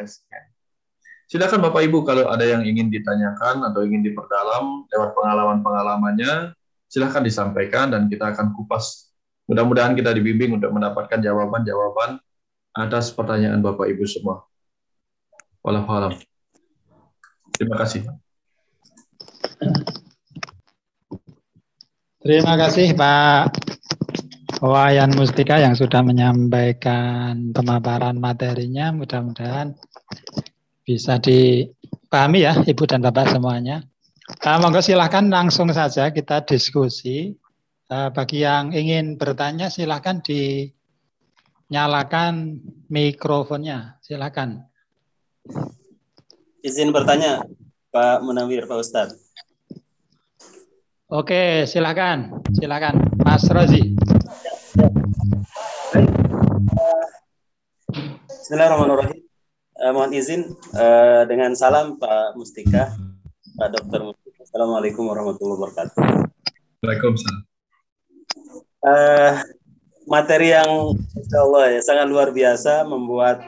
scan. Silakan Bapak Ibu kalau ada yang ingin ditanyakan atau ingin diperdalam lewat pengalaman-pengalamannya, silakan disampaikan dan kita akan kupas. Mudah-mudahan kita dibimbing untuk mendapatkan jawaban-jawaban atas pertanyaan Bapak Ibu semua. Wallahu a'lam. Terima kasih. Terima kasih Pak Wayan Mustika yang sudah menyampaikan pemaparan materinya. Mudah-mudahan bisa dipahami ya Ibu dan Bapak semuanya. Monggo silahkan langsung saja kita diskusi. Bagi yang ingin bertanya silahkan dinyalakan mikrofonnya. Silahkan. Izin bertanya Pak Munawir, Pak Ustadz. Oke, silakan. Silakan Mas Rozi. Bismillahirrahmanirrahim. Mohon izin dengan salam Pak Mustika, Pak Dr. Mustika. Assalamualaikum warahmatullahi wabarakatuh. Waalaikumsalam. Materi yang insya Allah ya sangat luar biasa membuat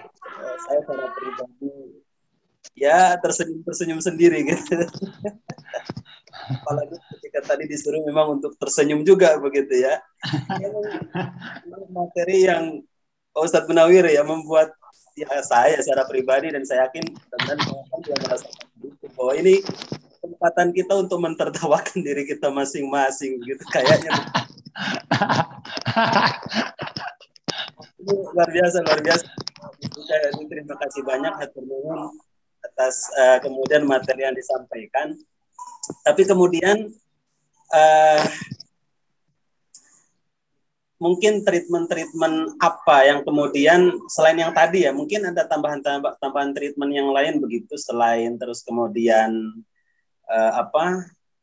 saya secara pribadi ya tersenyum sendiri gitu. Apalagi ketika tadi disuruh memang untuk tersenyum juga begitu ya. Materi yang Ustadz Munawir ya membuat ya saya secara pribadi dan saya yakin teman-teman juga merasakan itu bahwa ini kesempatan kita untuk mentertawakan diri kita masing-masing gitu kayaknya. Ini luar biasa. Terima kasih banyak atas kemudian materi yang disampaikan. Tapi kemudian mungkin treatment apa yang kemudian selain yang tadi ya, mungkin ada tambahan treatment yang lain begitu selain terus kemudian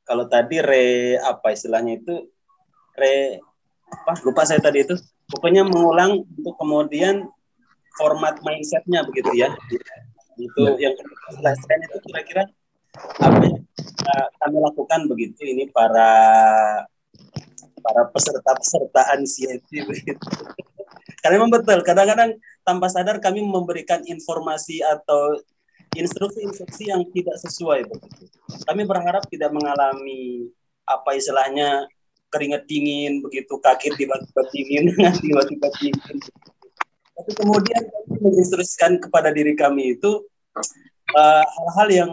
kalau tadi lupa saya tadi itu, pokoknya mengulang untuk kemudian format mindsetnya begitu ya. Itu yang selain itu kira-kira apa yang kami lakukan begitu ini para peserta anxiety begitu. Karena memang betul kadang-kadang tanpa sadar kami memberikan informasi atau instruksi yang tidak sesuai begitu. Kami berharap tidak mengalami istilahnya keringat dingin begitu, kaki tiba-tiba dingin dengan tiba-tiba dingin. Tapi kemudian kami menginstruksikan kepada diri kami itu hal-hal yang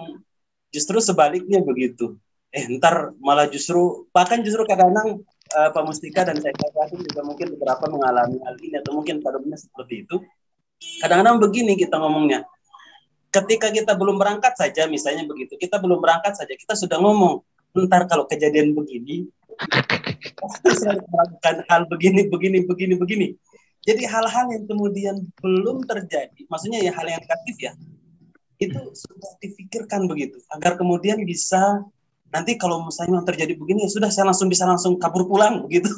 justru sebaliknya begitu. Ntar malah bahkan justru kadang-kadang Pak Mustika dan saya juga mungkin beberapa mengalami hal ini atau mungkin pada umumnya seperti itu. Kadang-kadang begini kita ngomongnya. Ketika kita belum berangkat saja misalnya begitu, kita belum berangkat saja kita sudah ngomong, ntar kalau kejadian begini, saya melakukan hal begini. Jadi hal-hal yang kemudian belum terjadi, maksudnya ya hal yang negatif ya, itu sudah difikirkan begitu, agar kemudian bisa nanti kalau misalnya terjadi begini, ya sudah saya bisa langsung kabur pulang begitu.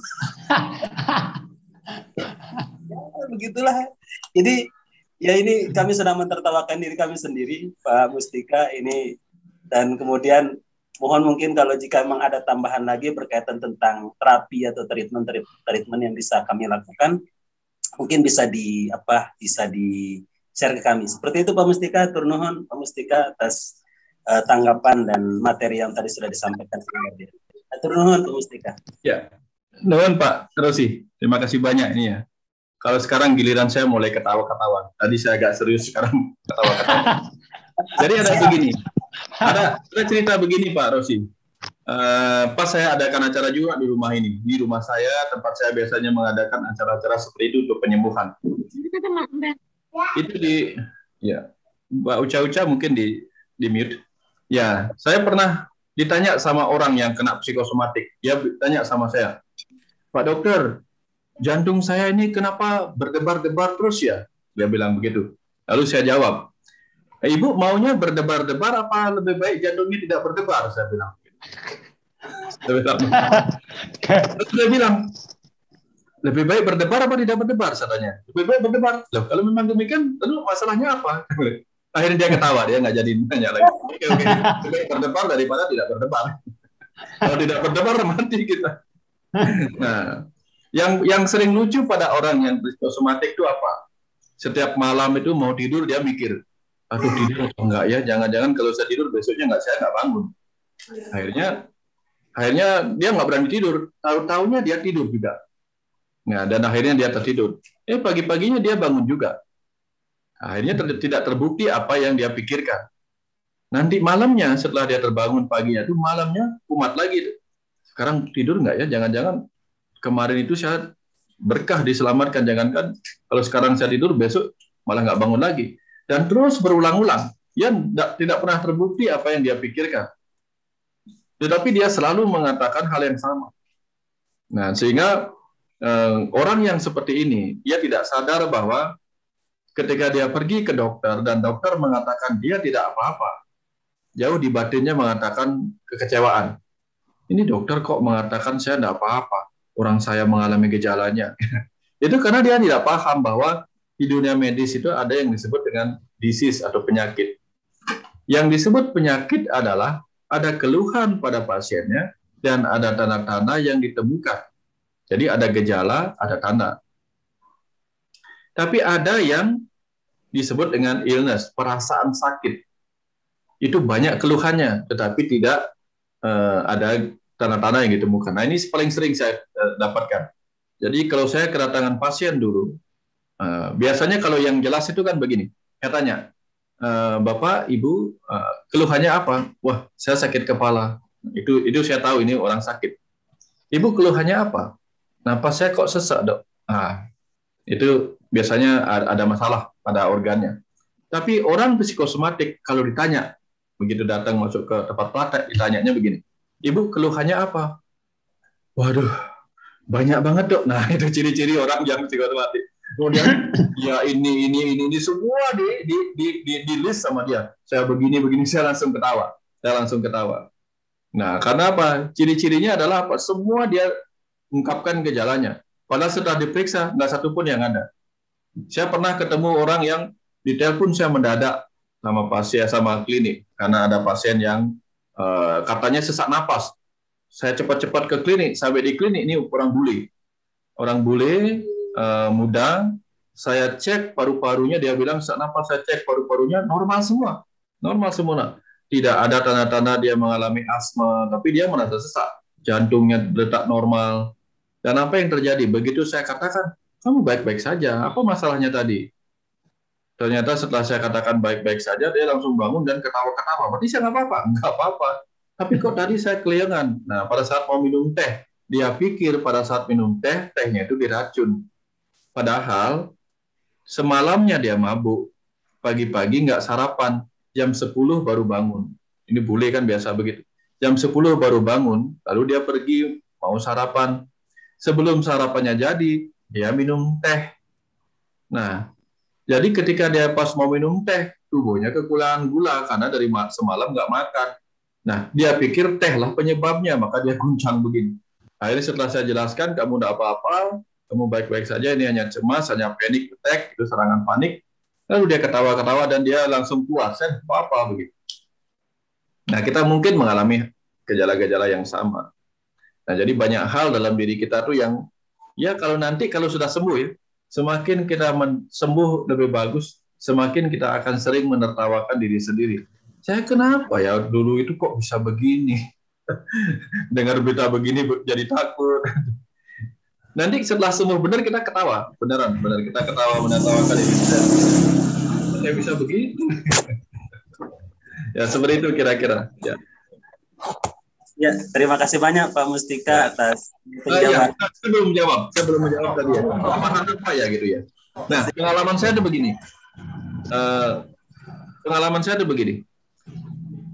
Ya, begitulah. Jadi ya ini kami sedang mentertawakan diri kami sendiri, Pak Mustika ini, dan kemudian mohon mungkin kalau jika memang ada tambahan lagi berkaitan tentang terapi atau treatment yang bisa kami lakukan, mungkin bisa di share ke kami. Seperti itu Pak Mustika, tur nuhun Pak Mustika atas tanggapan dan materi yang tadi sudah disampaikan. Tur nuhun Pak Mustika. Ya, nuhun Pak Rozi. Terima kasih banyak ini ya. Kalau sekarang giliran saya mulai ketawa-ketawa. Tadi saya agak serius, sekarang ketawa-ketawa. Jadi ada begini. Ada cerita begini Pak Rozi. Pas saya adakan acara juga di rumah ini. Di rumah saya, tempat saya biasanya mengadakan acara-acara seperti itu untuk penyembuhan. Itu Mbak Uca mungkin di mute. Ya, saya pernah ditanya sama orang yang kena psikosomatik. Dia tanya sama saya, Pak Dokter, jantung saya ini kenapa berdebar-debar terus ya? Dia bilang begitu. Lalu saya jawab, Ibu maunya berdebar-debar apa lebih baik jantungnya tidak berdebar? Saya bilang. Terus dia bilang, lebih baik berdebar apa tidak berdebar? Saya tanya. Lebih baik berdebar. Loh, kalau memang demikian, lalu masalahnya apa? Akhirnya dia ketawa, dia nggak jadi nanya lagi. Oke. Lebih baik berdebar daripada tidak berdebar. Kalau tidak berdebar, mati kita. Nah, yang sering lucu pada orang yang psikosomatik itu apa? Setiap malam itu mau tidur dia mikir, aduh tidur atau enggak ya, jangan-jangan kalau saya tidur besoknya saya nggak bangun. Akhirnya dia nggak berani tidur, tahu-tahunya dia tidur juga. Nah, dan akhirnya dia tertidur. Pagi-paginya dia bangun juga. Akhirnya tidak terbukti apa yang dia pikirkan. Nanti malamnya setelah dia terbangun paginya itu malamnya kumat lagi. Sekarang tidur nggak ya? Jangan-jangan kemarin itu saya berkah diselamatkan. Jangankan kalau sekarang saya tidur besok malah nggak bangun lagi. Dan terus berulang-ulang. Ya tidak pernah terbukti apa yang dia pikirkan. Tetapi dia selalu mengatakan hal yang sama. Nah, sehingga orang yang seperti ini, dia tidak sadar bahwa ketika dia pergi ke dokter dan dokter mengatakan dia tidak apa-apa, jauh di batinnya mengatakan kekecewaan. Ini dokter kok mengatakan saya tidak apa-apa, orang saya mengalami gejalanya. Itu karena dia tidak paham bahwa di dunia medis itu ada yang disebut dengan disease atau penyakit. Yang disebut penyakit adalah ada keluhan pada pasiennya dan ada tanda-tanda yang ditemukan. Jadi ada gejala, ada tanda. Tapi ada yang disebut dengan illness, perasaan sakit. Itu banyak keluhannya, tetapi tidak ada tanda-tanda yang ditemukan. Nah, ini paling sering saya dapatkan. Jadi kalau saya kedatangan pasien dulu, biasanya kalau yang jelas itu kan begini, saya tanya, Bapak, Ibu, keluhannya apa? Wah, saya sakit kepala. Itu saya tahu ini orang sakit. Ibu keluhannya apa? Napas saya kok sesak, Dok. Itu biasanya ada masalah pada organnya. Tapi orang psikosomatik kalau ditanya, begitu datang masuk ke tempat praktek, ditanyanya begini, Ibu keluhannya apa? Waduh, banyak banget, Dok. Nah, itu ciri-ciri orang yang psikosomatik. Kemudian ya ini semua di list sama dia. Saya begini saya langsung ketawa. Nah, karena apa? Ciri-cirinya adalah apa? Semua dia ungkapkan gejalanya. Padahal setelah diperiksa nggak satu pun yang ada. Saya pernah ketemu orang yang ditelepon saya mendadak sama pasien sama klinik karena ada pasien yang katanya sesak napas. Saya cepat-cepat ke klinik. Sampai di klinik ini orang bule muda, saya cek paru-parunya, dia bilang sesak napas, saya cek paru-parunya normal semua. Tidak ada tanda-tanda dia mengalami asma, tapi dia merasa sesak. Jantungnya detak normal. Dan apa yang terjadi? Begitu saya katakan, kamu baik-baik saja, apa masalahnya tadi? Ternyata setelah saya katakan baik-baik saja, dia langsung bangun dan ketawa-ketawa. Berarti saya nggak apa-apa. Tapi kok tadi saya keliengan. Nah, pada saat mau minum teh, dia pikir pada saat minum teh, tehnya itu diracun. Padahal semalamnya dia mabuk, pagi-pagi nggak sarapan, jam 10 baru bangun. Ini bule kan biasa begitu. Jam 10 baru bangun, lalu dia pergi mau sarapan. Sebelum sarapannya jadi, dia minum teh. Nah, jadi ketika dia pas mau minum teh, tubuhnya kekurangan gula karena dari semalam nggak makan. Nah, dia pikir teh lah penyebabnya, maka dia guncang begini. Akhirnya setelah saya jelaskan, kamu nggak apa-apa, kamu baik-baik saja, ini hanya cemas, hanya panic attack, itu serangan panik. Lalu dia ketawa-ketawa dan dia langsung keluar, saya apa-apa begitu. Nah, kita mungkin mengalami gejala-gejala yang sama. Nah, jadi banyak hal dalam diri kita tuh yang, ya kalau sudah sembuh ya, semakin kita sembuh lebih bagus, semakin kita akan sering menertawakan diri sendiri. Saya kenapa ya dulu itu kok bisa begini? Dengar berita begini jadi takut. Nanti setelah sembuh benar kita ketawa, benar kita ketawa menertawakan diri kita. Saya bisa begini. Ya seperti itu kira-kira. Ya. Ya, terima kasih banyak Pak Mustika atas penjelasan. Saya belum menjawab tadi ya. Pemahaman apa ya gitu ya. Nah, pengalaman saya itu begini.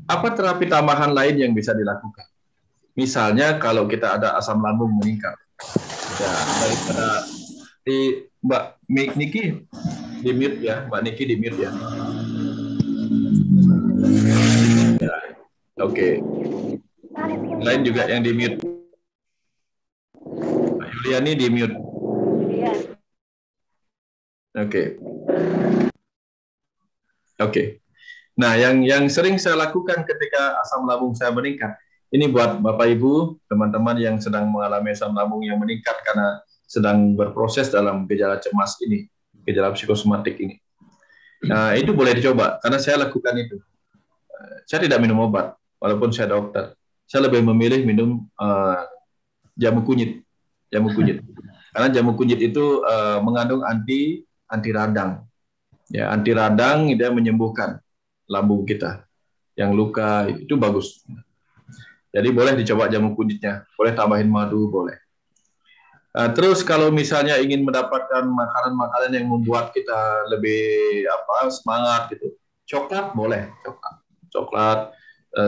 Apa terapi tambahan lain yang bisa dilakukan? Misalnya kalau kita ada asam lambung meningkat. Ya, daripada di Mbak Niki di mute ya, Mbak Niki di mute ya. Ya, oke. Lain juga yang di mute. Mbak Yuliani di mute. Oke. Nah, yang sering saya lakukan ketika asam lambung saya meningkat, ini buat Bapak Ibu, teman-teman yang sedang mengalami asam lambung yang meningkat karena sedang berproses dalam gejala cemas ini, gejala psikosomatik ini. Nah, itu boleh dicoba karena saya lakukan itu. Saya tidak minum obat, walaupun saya dokter. Saya lebih memilih minum jamu kunyit, jamu kunyit. Karena jamu kunyit itu mengandung anti radang. Ya, anti radang dia menyembuhkan lambung kita yang luka, itu bagus. Jadi boleh dicoba jamu kunyitnya, boleh tambahin madu, boleh. Terus kalau misalnya ingin mendapatkan makanan-makanan yang membuat kita lebih semangat gitu, coklat boleh, coklat,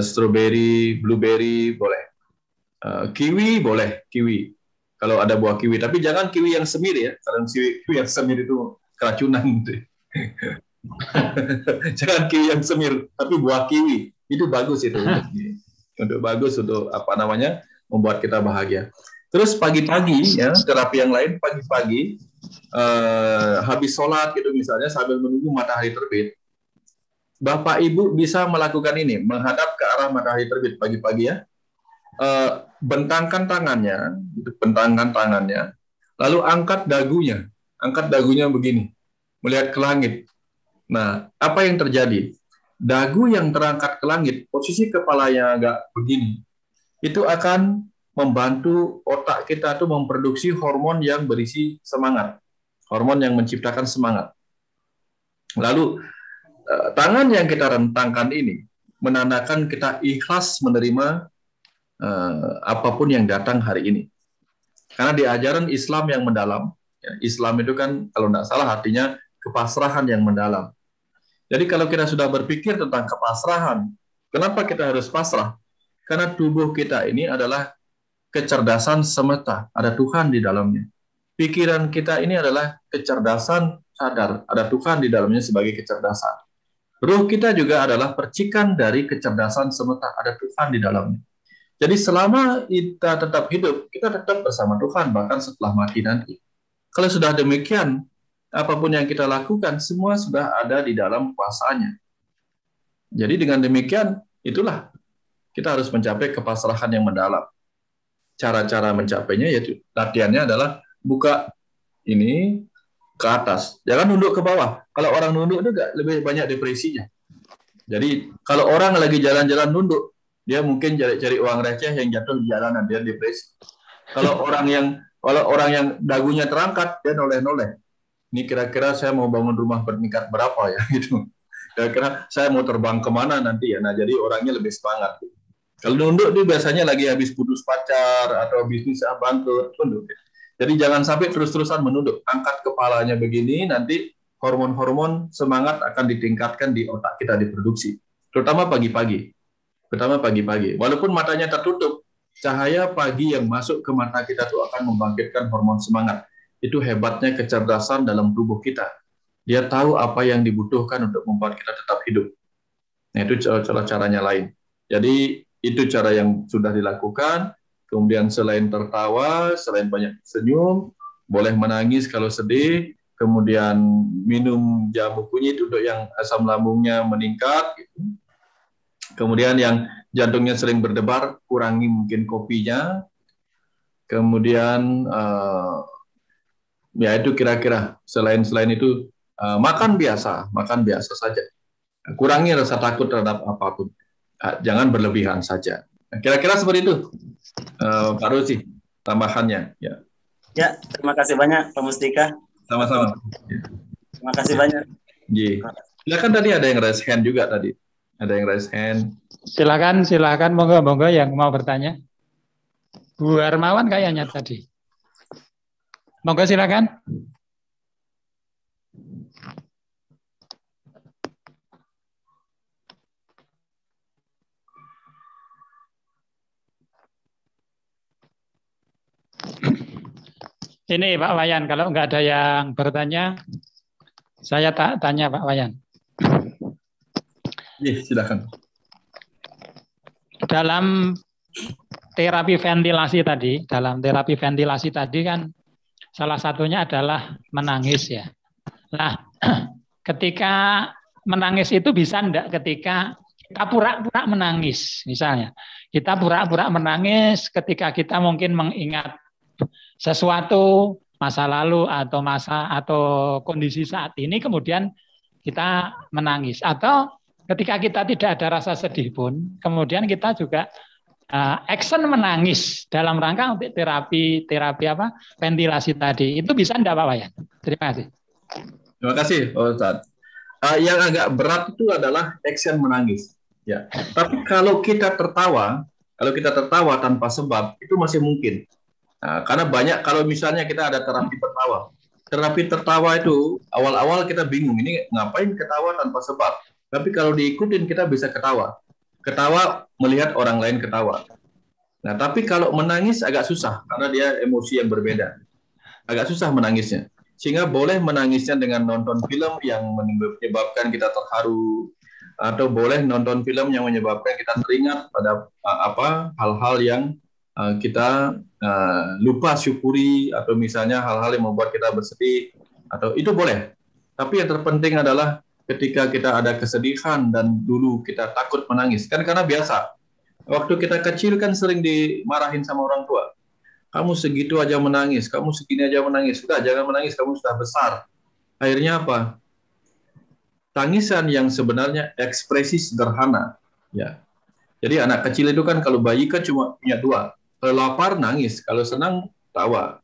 strawberry, blueberry boleh, kiwi boleh, kiwi. Kalau ada buah kiwi, tapi jangan kiwi yang semir ya. Kalau kiwi yang semir itu keracunan. Gitu. Jangan kiwi yang semir, tapi buah kiwi itu bagus itu untuk bagus untuk membuat kita bahagia. Terus pagi-pagi ya, terapi yang lain pagi-pagi habis sholat gitu misalnya sambil menunggu matahari terbit, Bapak Ibu bisa melakukan ini, menghadap ke arah matahari terbit pagi-pagi ya, bentangkan tangannya, lalu angkat dagunya begini, melihat ke langit. Nah, apa yang terjadi? Dagu yang terangkat ke langit, posisi kepalanya agak begini, itu akan membantu otak kita tuh memproduksi hormon yang berisi semangat, hormon yang menciptakan semangat. Lalu tangan yang kita rentangkan ini menandakan kita ikhlas menerima apapun yang datang hari ini. Karena di ajaran Islam yang mendalam, ya, Islam itu kan kalau tidak salah artinya kepasrahan yang mendalam. Jadi kalau kita sudah berpikir tentang kepasrahan, kenapa kita harus pasrah? Karena tubuh kita ini adalah kecerdasan semesta, ada Tuhan di dalamnya. Pikiran kita ini adalah kecerdasan sadar, ada Tuhan di dalamnya sebagai kecerdasan. Ruh kita juga adalah percikan dari kecerdasan semesta, ada Tuhan di dalamnya. Jadi selama kita tetap hidup, kita tetap bersama Tuhan, bahkan setelah mati nanti. Kalau sudah demikian, apapun yang kita lakukan, semua sudah ada di dalam kuasanya. Jadi dengan demikian, itulah kita harus mencapai kepasrahan yang mendalam. Cara-cara mencapainya yaitu latihannya adalah buka ini ke atas, jangan nunduk ke bawah. Kalau orang nunduk itu lebih banyak depresinya. Jadi kalau orang lagi jalan-jalan nunduk, dia mungkin cari uang receh yang jatuh di jalanan, dia depresi. Kalau orang yang dagunya terangkat, dia noleh-noleh. Ini kira-kira saya mau bangun rumah bertingkat berapa ya gitu. Kira-kira saya mau terbang kemana nanti ya. Nah jadi orangnya lebih semangat. Kalau nunduk dia biasanya lagi habis putus pacar atau bisnis bangkrut, tunduk. Jadi jangan sampai terus-terusan menunduk. Angkat kepalanya begini, nanti hormon-hormon semangat akan ditingkatkan di otak kita, diproduksi. Terutama pagi-pagi. Walaupun matanya tertutup, cahaya pagi yang masuk ke mata kita itu akan membangkitkan hormon semangat. Itu hebatnya kecerdasan dalam tubuh kita. Dia tahu apa yang dibutuhkan untuk membuat kita tetap hidup. Nah, itu cara-caranya lain. Jadi itu cara yang sudah dilakukan. Kemudian selain tertawa, selain banyak senyum, boleh menangis kalau sedih. Kemudian minum jamu kunyit untuk yang asam lambungnya meningkat. Gitu. Kemudian yang jantungnya sering berdebar, kurangi mungkin kopinya. Kemudian ya itu kira-kira. Selain itu makan biasa saja. Kurangi rasa takut terhadap apapun. Jangan berlebihan saja. Kira-kira seperti itu, Pak Rusi, tambahannya. Ya, terima kasih banyak, Pak Mustika. Sama-sama. Terima kasih banyak. Silakan, tadi ada yang raise hand juga tadi. Ada yang raise hand. Silakan, monggo yang mau bertanya. Bu Hermawan kayaknya tadi. Monggo silakan. Ini Pak Wayan, kalau nggak ada yang bertanya, saya tanya Pak Wayan. Iya, silakan. Dalam terapi ventilasi tadi kan salah satunya adalah menangis ya. Nah, ketika menangis itu bisa enggak ketika kita pura-pura menangis, misalnya. Kita pura-pura menangis ketika kita mungkin mengingat sesuatu masa lalu atau kondisi saat ini, kemudian kita menangis. Atau ketika kita tidak ada rasa sedih pun, kemudian kita juga action menangis dalam rangka untuk terapi ventilasi tadi. Itu bisa enggak Pak Wayan? Terima kasih. Terima kasih, Pak Ustadz. Yang agak berat itu adalah action menangis. Ya. Tapi kalau kita tertawa tanpa sebab, itu masih mungkin. Karena banyak, kalau misalnya kita ada terapi tertawa. Terapi tertawa itu, awal-awal kita bingung, ini ngapain ketawa tanpa sebab. Tapi kalau diikutin, kita bisa ketawa. Ketawa melihat orang lain ketawa. Nah, tapi kalau menangis agak susah, karena dia emosi yang berbeda. Agak susah menangisnya. Sehingga boleh menangisnya dengan nonton film yang menyebabkan kita terharu, atau boleh nonton film yang menyebabkan kita teringat pada hal-hal yang kita lupa syukuri, atau misalnya hal-hal yang membuat kita bersedih, atau itu boleh. Tapi yang terpenting adalah ketika kita ada kesedihan dan dulu kita takut menangis, kan karena biasa. Waktu kita kecil kan sering dimarahin sama orang tua. Kamu segitu aja menangis, kamu segini aja menangis. Sudah, jangan menangis, kamu sudah besar. Akhirnya apa? Tangisan yang sebenarnya ekspresi sederhana. Ya. Jadi anak kecil itu kan kalau bayi kan cuma punya dua. Kalau lapar nangis, kalau senang tawa.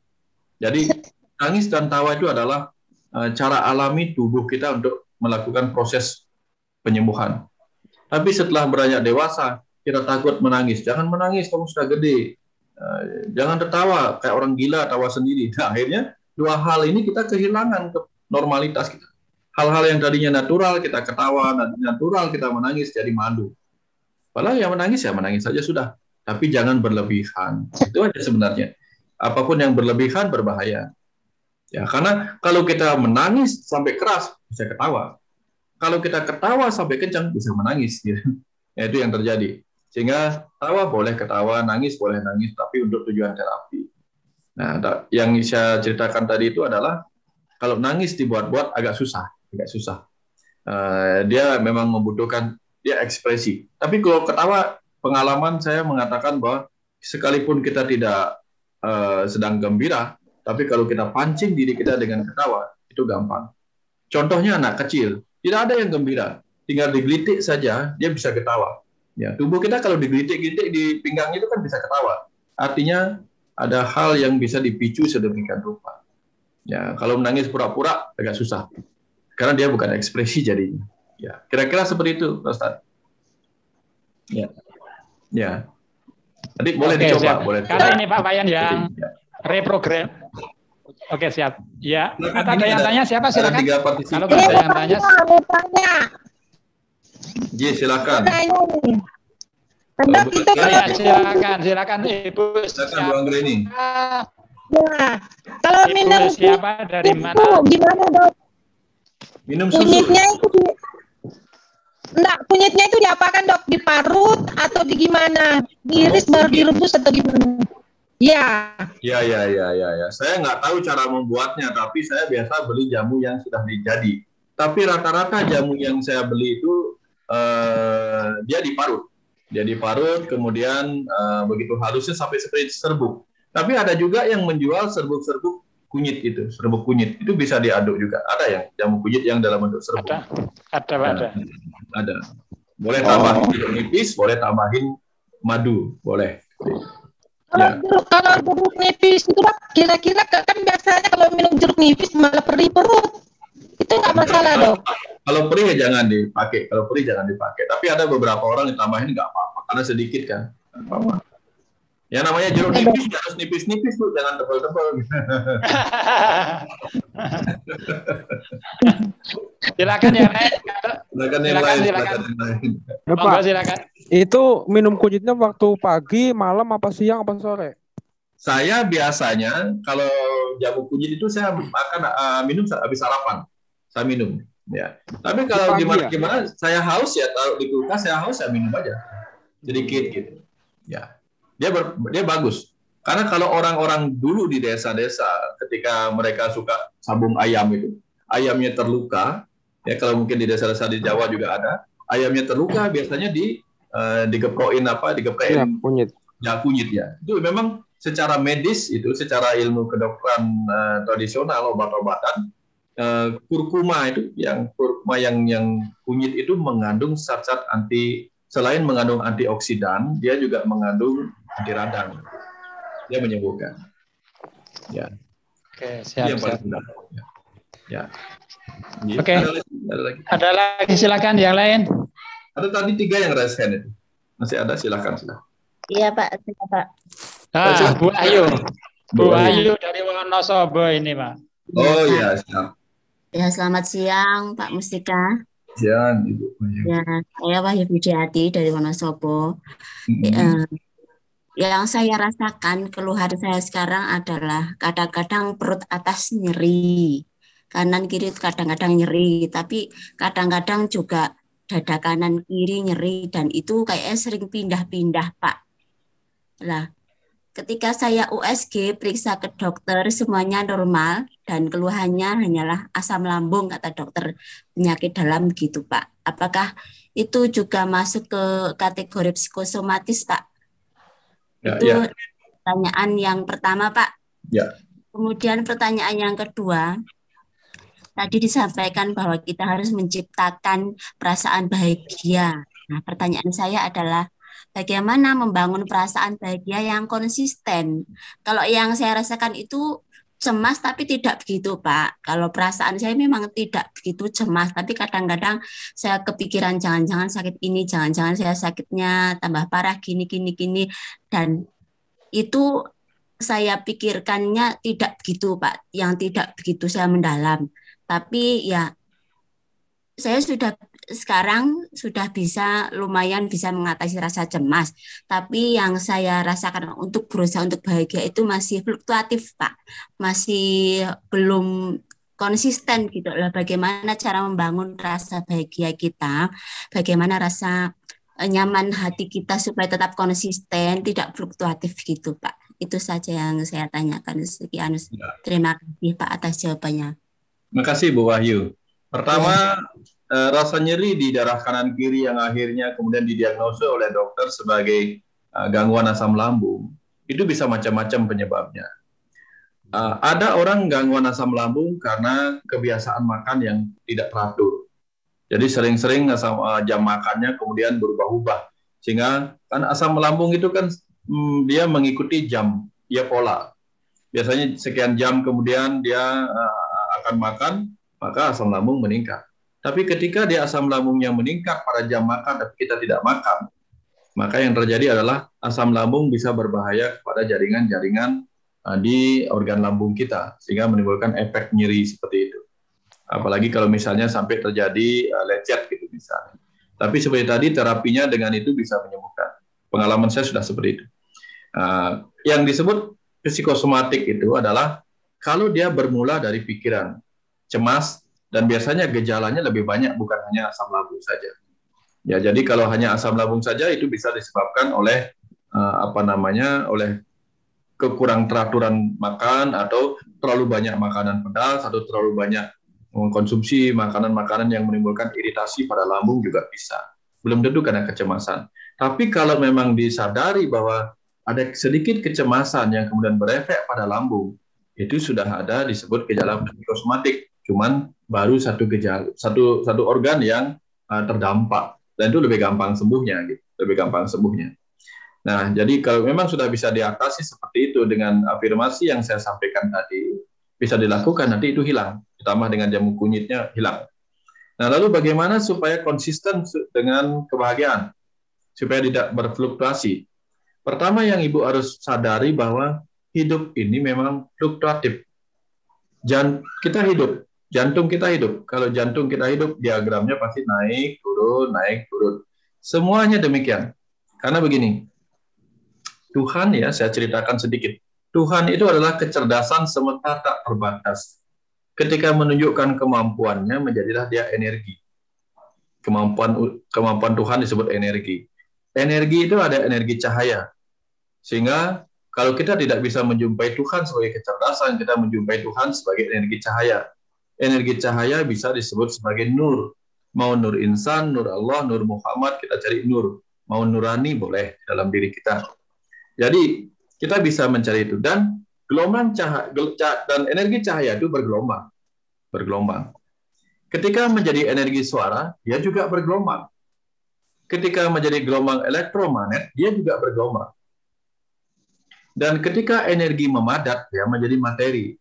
Jadi tangis dan tawa itu adalah cara alami tubuh kita untuk melakukan proses penyembuhan. Tapi setelah beranjak dewasa, kita takut menangis. Jangan menangis, kamu sudah gede. Jangan tertawa, kayak orang gila, tawa sendiri. Nah, akhirnya dua hal ini kita kehilangan normalitas kita. Hal-hal yang tadinya natural, kita ketawa, natural kita menangis, jadi malu. Padahal yang menangis ya menangis saja sudah. Tapi jangan berlebihan. Itu aja sebenarnya. Apapun yang berlebihan berbahaya. Ya, karena kalau kita menangis sampai keras, bisa ketawa. Kalau kita ketawa sampai kencang, bisa menangis. Gitu. Ya, itu yang terjadi. Sehingga tawa boleh ketawa, nangis boleh nangis, tapi untuk tujuan terapi. Nah, yang saya ceritakan tadi itu adalah, kalau nangis dibuat-buat agak susah. Dia memang membutuhkan dia ekspresi. Tapi kalau ketawa, pengalaman saya mengatakan bahwa sekalipun kita tidak sedang gembira, tapi kalau kita pancing diri kita dengan ketawa, itu gampang. Contohnya anak kecil, tidak ada yang gembira, tinggal digelitik saja, dia bisa ketawa. Ya, tubuh kita kalau digelitik-gelitik di pinggangnya itu kan bisa ketawa. Artinya ada hal yang bisa dipicu sedemikian rupa. Ya, kalau menangis pura-pura agak susah, karena dia bukan ekspresi jadinya. Ya, kira-kira seperti itu, Ustaz. Ya, ya. Tadi boleh dicoba, siap. boleh. Karena ini Pak Wayan yang reprogram. Oke, siap. Ya, ada yang tanya siapa? Silakan. Kalau ada yang tanya. Ji, silakan. Silakan Ibu. Silakan Bu Anggreni. Ya, kalau Ibu minum siapa dari mana? Gimana dok? Minum susu. Kunyitnya itu kunyitnya itu diapakan dok? Diparut atau di gimana? Diiris baru direbus atau gimana? Ya. Ya. Saya nggak tahu cara membuatnya, tapi saya biasa beli jamu yang sudah jadi. Tapi rata-rata jamu yang saya beli itu dia diparut. Dia diparut, kemudian begitu halusnya sampai seperti serbuk. Tapi ada juga yang menjual serbuk-serbuk kunyit itu, serbuk kunyit itu bisa diaduk juga. Ada yang jamu kunyit yang dalam bentuk serbuk. Ada. Boleh tambahin jeruk nipis, boleh tambahin madu, boleh. Kalau jeruk nipis itu kira-kira kan biasanya kalau minum jeruk nipis malah perih perut. Itu nggak masalah dok. Kalau perih ya jangan dipakai. Tapi ada beberapa orang yang tambahin nggak apa-apa karena sedikit kan. Apa-apa. Ya namanya jeruk nipis harus nipis-nipis tuh, jangan tebal-tebal. Silakan yang lain. Silakan. Silakan. Itu minum kunyitnya waktu pagi, malam, apa siang, apa sore? Saya biasanya kalau jamu kunyit itu saya minum habis sarapan. Saya minum. Ya. Tapi kalau gimana, saya haus ya, taruh di kulkas, saya haus, saya minum aja sedikit gitu. Ya. Dia bagus. Karena kalau orang-orang dulu di desa-desa, ketika mereka suka sabung ayam itu, ayamnya terluka, ya kalau mungkin di desa-desa di Jawa juga ada, ayamnya terluka biasanya digeprokin kunyit ya. Itu memang secara medis itu, secara ilmu kedokteran tradisional, obat-obatan, kurkuma yang kunyit itu mengandung zat-zat selain mengandung antioksidan, dia juga mengandung anti radang. Dia menyembuhkan. Ya. Oke, Dia yang siap. paling benar. Ya. Oke. Ada lagi. Ada lagi, silakan yang lain. Ada tadi 3 yang raise hand itu. Masih ada, silakan. Iya Pak, silakan Pak. Bu Ayu. Bu Bu Ayu dari Wonosobo ini, Pak. Oh Pak. ya, siap. Ya, selamat siang Pak Mustika. Siang, Ibu. Ya, saya Wahyu Budiati dari Wonosobo. Yang saya rasakan, keluhan saya sekarang adalah kadang-kadang perut atas nyeri, kanan kiri kadang-kadang nyeri, tapi kadang-kadang juga dada kanan kiri nyeri, dan itu kayaknya sering pindah-pindah Pak. Lah, ketika saya USG periksa ke dokter semuanya normal dan keluhannya hanyalah asam lambung kata dokter, penyakit dalam gitu Pak. Apakah itu juga masuk ke kategori psikosomatis Pak? Itu pertanyaan yang pertama Pak. Ya. Kemudian pertanyaan yang kedua, tadi disampaikan bahwa kita harus menciptakan perasaan bahagia. Nah, pertanyaan saya adalah bagaimana membangun perasaan bahagia yang konsisten? Kalau yang saya rasakan itu cemas tapi tidak begitu Pak. Kalau perasaan saya memang tidak begitu cemas, tapi kadang-kadang saya kepikiran jangan-jangan sakit ini, jangan-jangan saya sakitnya tambah parah gini. Dan itu saya pikirkannya tidak begitu Pak, yang tidak begitu saya mendalam. Tapi ya saya sekarang sudah lumayan bisa mengatasi rasa cemas. Tapi yang saya rasakan untuk berusaha untuk bahagia itu masih fluktuatif, Pak. Masih belum konsisten gitu lah. Bagaimana cara membangun rasa bahagia kita, bagaimana rasa nyaman hati kita supaya tetap konsisten, tidak fluktuatif gitu, Pak. Itu saja yang saya tanyakan. Sekian. Terima kasih Pak atas jawabannya. Terima kasih Bu Wahyu. Pertama, rasa nyeri di daerah kanan kiri yang akhirnya kemudian didiagnosa oleh dokter sebagai gangguan asam lambung, itu bisa macam-macam penyebabnya. Ada orang gangguan asam lambung karena kebiasaan makan yang tidak teratur. Jadi sering-sering jam makannya kemudian berubah-ubah. Sehingga kan asam lambung itu kan dia mengikuti jam, dia pola. Biasanya sekian jam kemudian dia akan makan, maka asam lambung meningkat. Tapi ketika dia asam lambungnya meningkat pada jam makan, tapi kita tidak makan, maka yang terjadi adalah asam lambung bisa berbahaya kepada jaringan-jaringan di organ lambung kita, sehingga menimbulkan efek nyeri seperti itu. Apalagi kalau misalnya sampai terjadi lecet gitu misalnya. Tapi seperti tadi terapinya dengan itu bisa menyembuhkan. Pengalaman saya sudah seperti itu. Yang disebut psikosomatik itu adalah kalau dia bermula dari pikiran, cemas, dan biasanya gejalanya lebih banyak, bukan hanya asam lambung saja. Ya, jadi kalau hanya asam lambung saja itu bisa disebabkan oleh oleh kekurang teraturan makan, atau terlalu banyak makanan pedas, atau terlalu banyak mengkonsumsi makanan-makanan yang menimbulkan iritasi pada lambung juga bisa. Belum tentu karena kecemasan. Tapi kalau memang disadari bahwa ada sedikit kecemasan yang kemudian berefek pada lambung, itu sudah ada disebut gejala psikosomatik. Cuman baru satu organ yang terdampak, dan itu lebih gampang sembuhnya, gitu. Lebih gampang sembuhnya. Nah, jadi kalau memang sudah bisa diatasi seperti itu dengan afirmasi yang saya sampaikan tadi, bisa dilakukan, nanti itu hilang. Ditambah dengan jamu kunyitnya hilang. Nah, lalu bagaimana supaya konsisten dengan kebahagiaan? Supaya tidak berfluktuasi. Pertama yang Ibu harus sadari bahwa hidup ini memang fluktuatif. Kita hidup, jantung kita hidup. Kalau jantung kita hidup, diagramnya pasti naik, turun. Semuanya demikian. Karena begini, Tuhan ya, saya ceritakan sedikit. Tuhan itu adalah kecerdasan semesta tak terbatas. Ketika menunjukkan kemampuannya, menjadilah dia energi. Kemampuan Tuhan disebut energi. Energi itu ada energi cahaya. Sehingga kalau kita tidak bisa menjumpai Tuhan sebagai kecerdasan, kita menjumpai Tuhan sebagai energi cahaya. Energi cahaya bisa disebut sebagai nur. Mau nur insan, nur Allah, nur Muhammad, kita cari nur. Mau nurani boleh dalam diri kita. Jadi kita bisa mencari itu. Dan gelombang cahaya dan energi cahaya itu bergelombang. bergelombang. Ketika menjadi energi suara, dia juga bergelombang. Ketika menjadi gelombang elektromagnet, dia juga bergelombang. Dan ketika energi memadat, dia menjadi materi.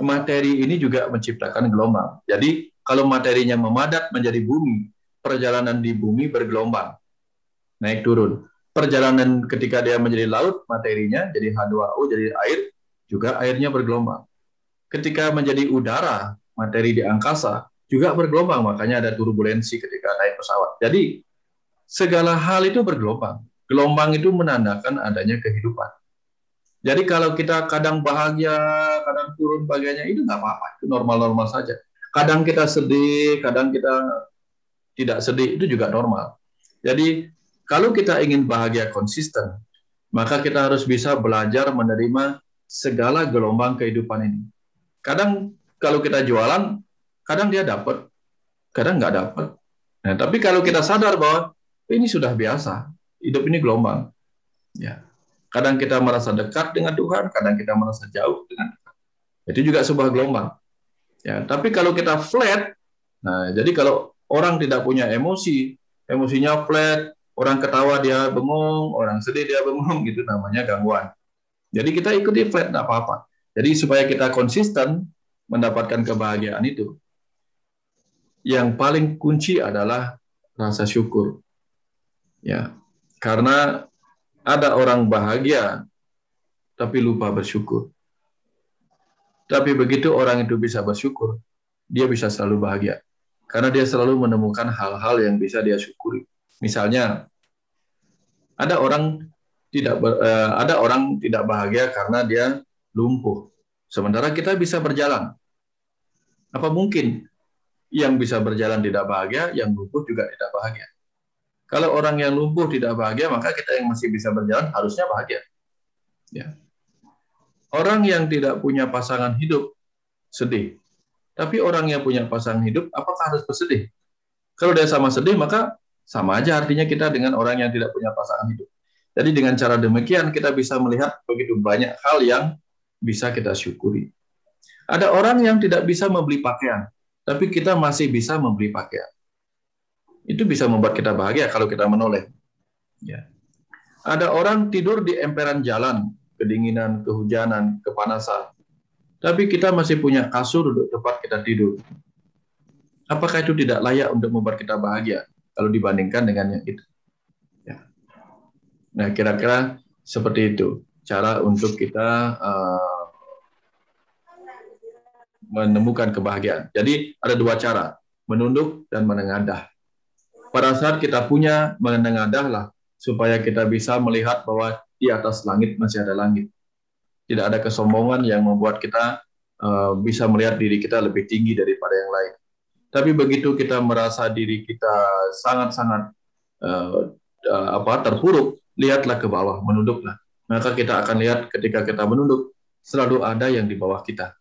Materi ini juga menciptakan gelombang. Jadi, kalau materinya memadat menjadi bumi, perjalanan di bumi bergelombang, naik turun. Perjalanan ketika dia menjadi laut, materinya jadi H2O, jadi air, juga airnya bergelombang. Ketika menjadi udara, materi di angkasa, juga bergelombang, makanya ada turbulensi ketika naik pesawat. Jadi, segala hal itu bergelombang. Gelombang itu menandakan adanya kehidupan. Jadi kalau kita kadang bahagia, kadang turun bahagianya, itu nggak apa-apa, itu normal-normal saja. Kadang kita sedih, kadang kita tidak sedih, itu juga normal. Jadi kalau kita ingin bahagia konsisten, maka kita harus bisa belajar menerima segala gelombang kehidupan ini. Kadang kalau kita jualan, kadang dia dapat, kadang nggak dapat. Nah, tapi kalau kita sadar bahwa ini sudah biasa, hidup ini gelombang. Ya. Kadang kita merasa dekat dengan Tuhan, kadang kita merasa jauh dengan Tuhan. Itu juga sebuah gelombang. Ya, tapi kalau kita flat, nah jadi kalau orang tidak punya emosi, emosinya flat, orang ketawa dia bengong, orang sedih dia bengong, gitu namanya gangguan. Jadi kita ikuti flat, tidak apa-apa. Jadi supaya kita konsisten mendapatkan kebahagiaan itu, yang paling kunci adalah rasa syukur. Ya, karena ada orang bahagia tapi lupa bersyukur. Tapi begitu orang itu bisa bersyukur, dia bisa selalu bahagia. Karena dia selalu menemukan hal-hal yang bisa dia syukuri. Misalnya, ada orang tidak bahagia karena dia lumpuh. Sementara kita bisa berjalan. Apa mungkin yang bisa berjalan tidak bahagia, yang lumpuh juga tidak bahagia? Kalau orang yang lumpuh tidak bahagia, maka kita yang masih bisa berjalan harusnya bahagia. Ya. Orang yang tidak punya pasangan hidup sedih. Tapi orang yang punya pasangan hidup, apakah harus bersedih? Kalau dia sama sedih, maka sama aja artinya kita dengan orang yang tidak punya pasangan hidup. Jadi dengan cara demikian kita bisa melihat begitu banyak hal yang bisa kita syukuri. Ada orang yang tidak bisa membeli pakaian, tapi kita masih bisa membeli pakaian. Itu bisa membuat kita bahagia kalau kita menoleh. Ya. Ada orang tidur di emperan jalan, kedinginan, kehujanan, kepanasan. Tapi kita masih punya kasur untuk tempat kita tidur. Apakah itu tidak layak untuk membuat kita bahagia kalau dibandingkan dengan yang itu? Ya. Nah, kira-kira seperti itu cara untuk kita menemukan kebahagiaan. Jadi ada dua cara, menunduk dan menengadah. Pada saat kita punya, menengadahlah supaya kita bisa melihat bahwa di atas langit masih ada langit. Tidak ada kesombongan yang membuat kita bisa melihat diri kita lebih tinggi daripada yang lain. Tapi begitu kita merasa diri kita sangat-sangat terpuruk, lihatlah ke bawah, menunduklah. Maka kita akan lihat ketika kita menunduk, selalu ada yang di bawah kita.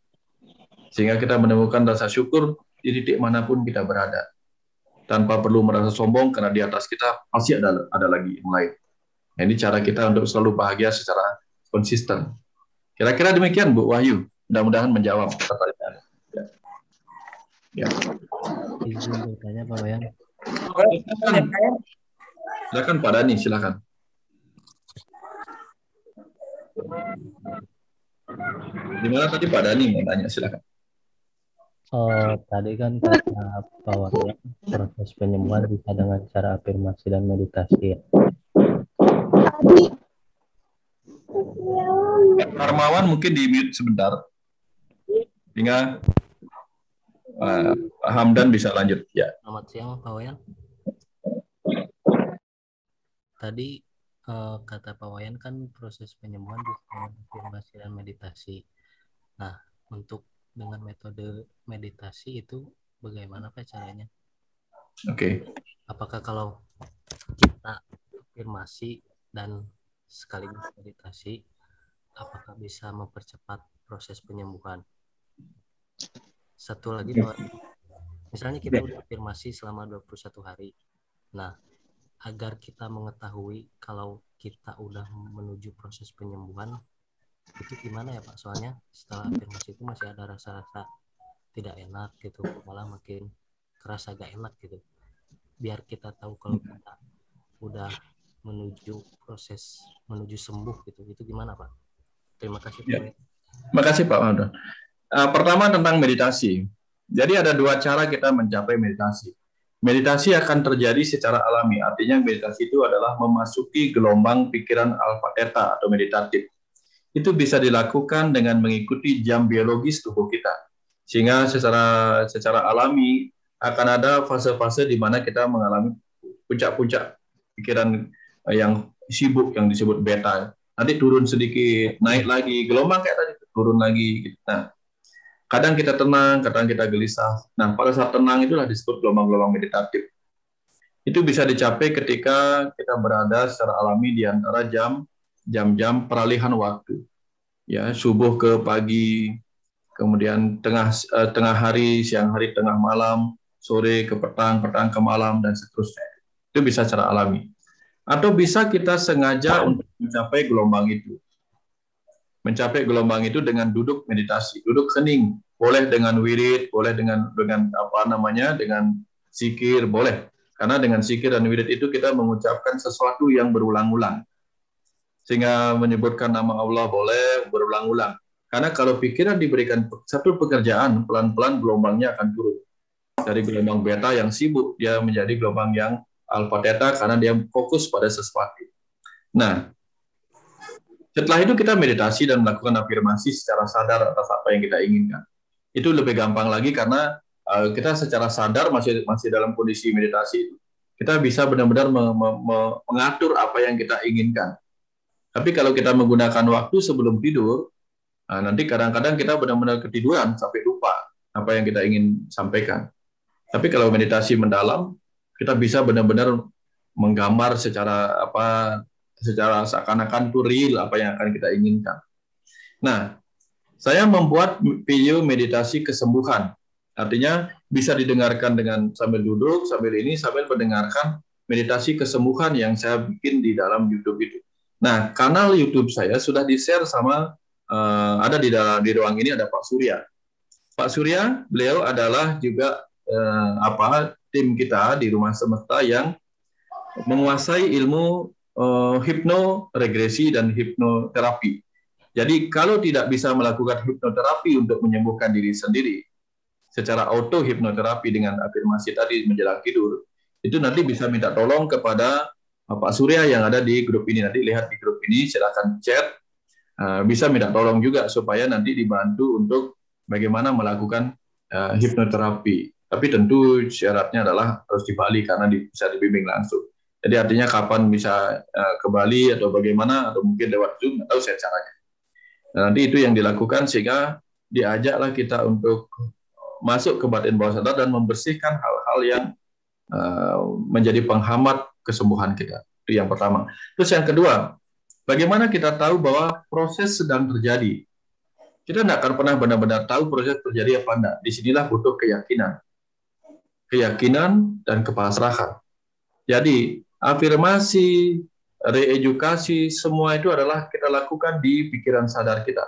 Sehingga kita menemukan rasa syukur di titik manapun kita berada. Tanpa perlu merasa sombong, karena di atas kita pasti ada lagi yang lain. Nah, ini cara kita untuk selalu bahagia secara konsisten. Kira-kira demikian, Bu Wahyu. Mudah-mudahan menjawab pertanyaan. Ya. Ya. Izin bertanya, Pak Wayan. Silakan Pak Dani, silakan. Gimana tadi Pak Dani mau tanya, silakan. Tadi kan kata Pak Wayan, proses penyembuhan bisa dengan cara afirmasi dan meditasi. Harmawan mungkin di mute sebentar. Hingga Hamdan bisa lanjut. Ya. Selamat siang Pak Wayan. Tadi kata Pak Wayan kan proses penyembuhan bisa dengan afirmasi dan meditasi. Nah, untuk dengan metode meditasi itu bagaimana Pak caranya? Oke. Apakah kalau kita afirmasi dan sekaligus meditasi, apakah bisa mempercepat proses penyembuhan? Satu lagi Pak, misalnya kita udah afirmasi selama 21 hari. Nah, agar kita mengetahui kalau kita udah menuju proses penyembuhan, itu gimana ya Pak? Soalnya setelah afirmasi itu masih ada rasa-rasa tidak enak gitu, malah makin kerasa gak enak gitu. Biar kita tahu kalau kita udah menuju proses menuju sembuh gitu. Itu gimana Pak? Terima kasih Pak. Ya. Makasih Pak Mada. Pertama tentang meditasi. Jadi ada dua cara kita mencapai meditasi. Meditasi akan terjadi secara alami. Artinya meditasi itu adalah memasuki gelombang pikiran alpha theta atau meditatif. Itu bisa dilakukan dengan mengikuti jam biologis tubuh kita. Sehingga secara alami akan ada fase-fase di mana kita mengalami puncak-puncak pikiran yang sibuk yang disebut beta. Nanti turun sedikit, naik lagi, gelombang kayak tadi turun lagi. Nah, kadang kita tenang, kadang kita gelisah. Nah, pada saat tenang itulah disebut gelombang-gelombang meditatif. Itu bisa dicapai ketika kita berada secara alami di antara jam-jam peralihan waktu. Ya, subuh ke pagi, kemudian tengah hari, siang hari, tengah malam, sore ke petang, petang ke malam, dan seterusnya. Itu bisa secara alami. Atau bisa kita sengaja untuk mencapai gelombang itu. Mencapai gelombang itu dengan duduk meditasi, duduk hening, boleh dengan wirid, boleh dengan dengan zikir, boleh. Karena dengan zikir dan wirid itu kita mengucapkan sesuatu yang berulang-ulang. Sehingga menyebutkan nama Allah boleh berulang-ulang. Karena kalau pikiran diberikan satu pekerjaan, pelan-pelan gelombangnya akan turun. Dari gelombang beta yang sibuk, dia menjadi gelombang yang alpha theta karena dia fokus pada sesuatu. Nah, setelah itu kita meditasi dan melakukan afirmasi secara sadar atas apa yang kita inginkan. Itu lebih gampang lagi karena kita secara sadar masih dalam kondisi meditasi. Kita bisa benar-benar mengatur apa yang kita inginkan. Tapi kalau kita menggunakan waktu sebelum tidur, nanti kadang-kadang kita benar-benar ketiduran sampai lupa apa yang kita ingin sampaikan. Tapi kalau meditasi mendalam, kita bisa benar-benar menggambar secara seakan-akan itu real apa yang akan kita inginkan. Nah, saya membuat video meditasi kesembuhan. Artinya bisa didengarkan dengan sambil duduk, sambil mendengarkan meditasi kesembuhan yang saya bikin di dalam YouTube itu. Nah, kanal YouTube saya sudah di-share sama ada di ruang ini ada Pak Surya. Pak Surya, beliau adalah juga tim kita di Rumah Semesta yang menguasai ilmu hipnoregresi dan hipnoterapi. Jadi kalau tidak bisa melakukan hipnoterapi untuk menyembuhkan diri sendiri secara auto hipnoterapi dengan afirmasi tadi menjelang tidur, itu nanti bisa minta tolong kepada Pak Surya yang ada di grup ini. Nanti lihat di grup ini, silakan chat, bisa minta tolong juga supaya nanti dibantu untuk bagaimana melakukan hipnoterapi. Tapi tentu syaratnya adalah harus di Bali karena bisa dibimbing langsung. Jadi artinya kapan bisa ke Bali atau bagaimana, atau mungkin lewat Zoom, nggak tahu saya caranya. Nah, nanti itu yang dilakukan sehingga diajaklah kita untuk masuk ke batin bawah sadar dan membersihkan hal-hal yang menjadi penghambat kesembuhan kita. Itu yang pertama. Terus yang kedua, bagaimana kita tahu bahwa proses sedang terjadi? Kita tidak akan pernah benar-benar tahu proses terjadi apa enggak. Disinilah butuh keyakinan dan kepasrahan. Jadi afirmasi, reedukasi, semua itu adalah kita lakukan di pikiran sadar kita.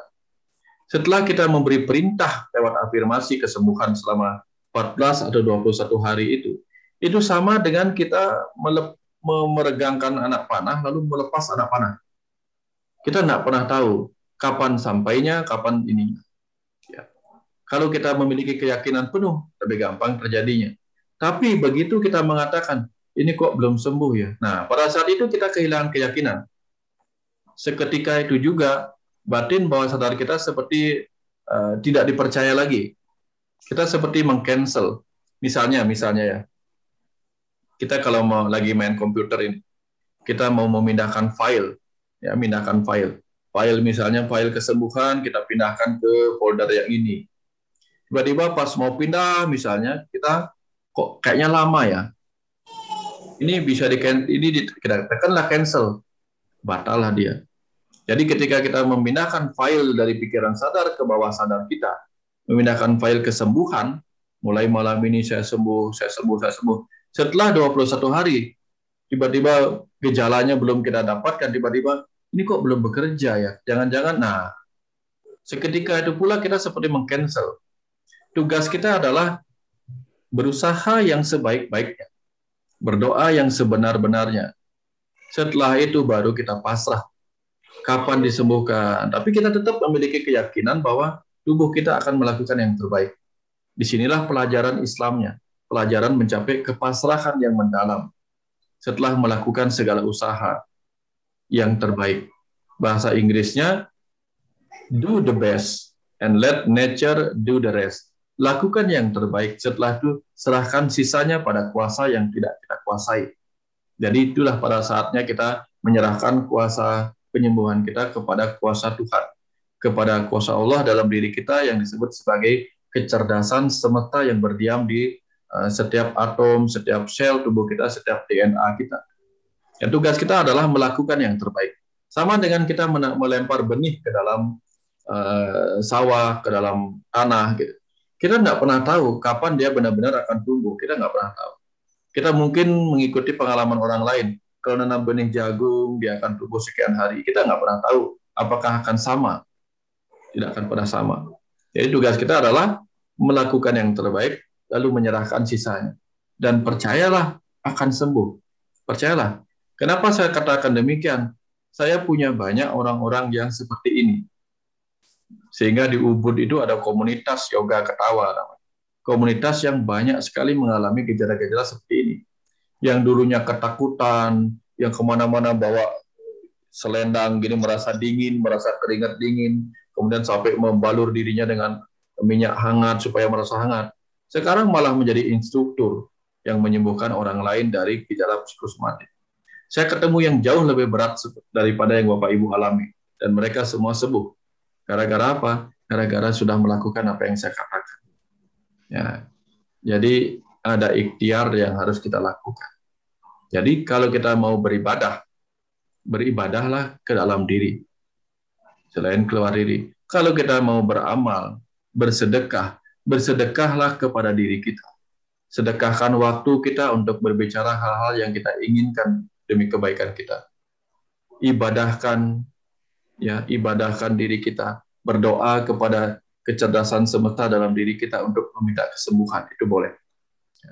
Setelah kita memberi perintah lewat afirmasi kesembuhan selama 14 atau 21 hari itu sama dengan kita meregangkan anak panah lalu melepas anak panah. Kita tidak pernah tahu kapan sampainya, kapan ini. Ya. Kalau kita memiliki keyakinan penuh, lebih gampang terjadinya. Tapi begitu kita mengatakan, ini kok belum sembuh ya. Nah, pada saat itu kita kehilangan keyakinan. Seketika itu juga batin bawah sadar kita seperti tidak dipercaya lagi. Kita seperti meng-cancel. Misalnya ya, kita kalau mau lagi main komputer ini, kita mau memindahkan file, ya pindahkan file. File misalnya file kesembuhan kita pindahkan ke folder yang ini. Tiba-tiba pas mau pindah misalnya kita kok kayaknya lama ya. Ini bisa kita tekanlah cancel, batal lah dia. Jadi ketika kita memindahkan file dari pikiran sadar ke bawah sadar kita, memindahkan file kesembuhan, mulai malam ini saya sembuh. Setelah 21 hari, tiba-tiba gejalanya belum kita dapatkan, tiba-tiba ini kok belum bekerja ya? Jangan-jangan, nah, seketika itu pula kita seperti meng-cancel. tugas kita adalah berusaha yang sebaik-baiknya, berdoa yang sebenar-benarnya. Setelah itu baru kita pasrah kapan disembuhkan. Tapi kita tetap memiliki keyakinan bahwa tubuh kita akan melakukan yang terbaik. Disinilah pelajaran Islamnya, pelajaran mencapai kepasrahan yang mendalam setelah melakukan segala usaha yang terbaik. Bahasa Inggrisnya, do the best and let nature do the rest. Lakukan yang terbaik, setelah itu serahkan sisanya pada kuasa yang tidak kita kuasai. Jadi itulah pada saatnya kita menyerahkan kuasa penyembuhan kita kepada kuasa Tuhan, kepada kuasa Allah dalam diri kita yang disebut sebagai kecerdasan semesta yang berdiam di setiap atom, setiap sel tubuh kita, setiap DNA kita. Dan tugas kita adalah melakukan yang terbaik. Sama dengan kita melempar benih ke dalam sawah, ke dalam tanah, gitu. Kita nggak pernah tahu kapan dia benar-benar akan tumbuh. Kita nggak pernah tahu. Kita mungkin mengikuti pengalaman orang lain. Kalau nanam benih jagung, dia akan tumbuh sekian hari. Kita nggak pernah tahu apakah akan sama. Tidak akan pernah sama. Jadi tugas kita adalah melakukan yang terbaik, lalu menyerahkan sisanya. Dan percayalah akan sembuh. Percayalah. Kenapa saya katakan demikian? Saya punya banyak orang-orang yang seperti ini. Sehingga di Ubud itu ada komunitas yoga ketawa. Komunitas yang banyak sekali mengalami gejala-gejala seperti ini. Yang dulunya ketakutan, yang kemana-mana bawa selendang, gini merasa dingin, merasa keringat dingin, kemudian sampai membalur dirinya dengan minyak hangat supaya merasa hangat. Sekarang malah menjadi instruktur yang menyembuhkan orang lain dari gejala psikosomatik. Saya ketemu yang jauh lebih berat daripada yang Bapak Ibu alami. Dan mereka semua sembuh. Gara-gara apa? Gara-gara sudah melakukan apa yang saya katakan. Ya. Jadi ada ikhtiar yang harus kita lakukan. Jadi kalau kita mau beribadah, beribadahlah ke dalam diri. Selain keluar diri. Kalau kita mau beramal, bersedekah, bersedekahlah kepada diri kita. Sedekahkan waktu kita untuk berbicara hal-hal yang kita inginkan demi kebaikan kita. Ibadahkan diri kita, berdoa kepada kecerdasan semesta dalam diri kita untuk meminta kesembuhan, itu boleh.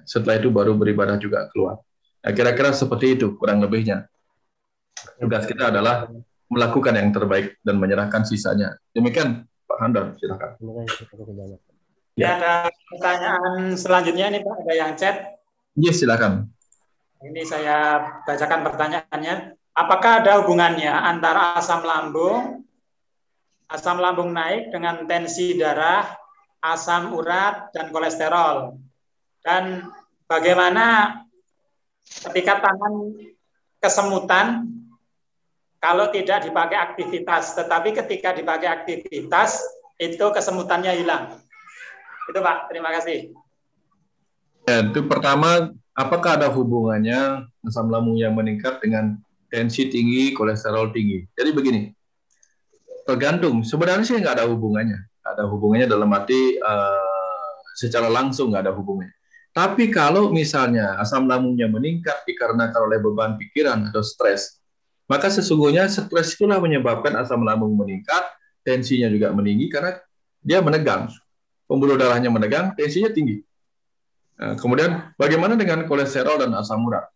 Setelah itu baru beribadah juga keluar. Nah, kira-kira seperti itu kurang lebihnya. Tugas kita adalah melakukan yang terbaik dan menyerahkan sisanya. Demikian Pak Handar, silakan. Ya, ada pertanyaan selanjutnya nih Pak, ada yang chat. Yes, silakan. Ini saya bacakan pertanyaannya. Apakah ada hubungannya antara asam lambung naik dengan tensi darah, asam urat, dan kolesterol? Dan bagaimana ketika tangan kesemutan kalau tidak dipakai aktivitas, tetapi ketika dipakai aktivitas, itu kesemutannya hilang? Itu Pak, terima kasih. Ya, itu pertama, apakah ada hubungannya asam lambung yang meningkat dengan tensi tinggi, kolesterol tinggi? Jadi begini, tergantung. Sebenarnya sih nggak ada hubungannya. Ada hubungannya dalam arti secara langsung nggak ada hubungannya. Tapi kalau misalnya asam lambungnya meningkat dikarenakan oleh beban pikiran atau stres, maka sesungguhnya stres itulah menyebabkan asam lambung meningkat, tensinya juga meninggi karena dia menegang. Pembuluh darahnya menegang, tensinya tinggi. Nah, kemudian bagaimana dengan kolesterol dan asam urat?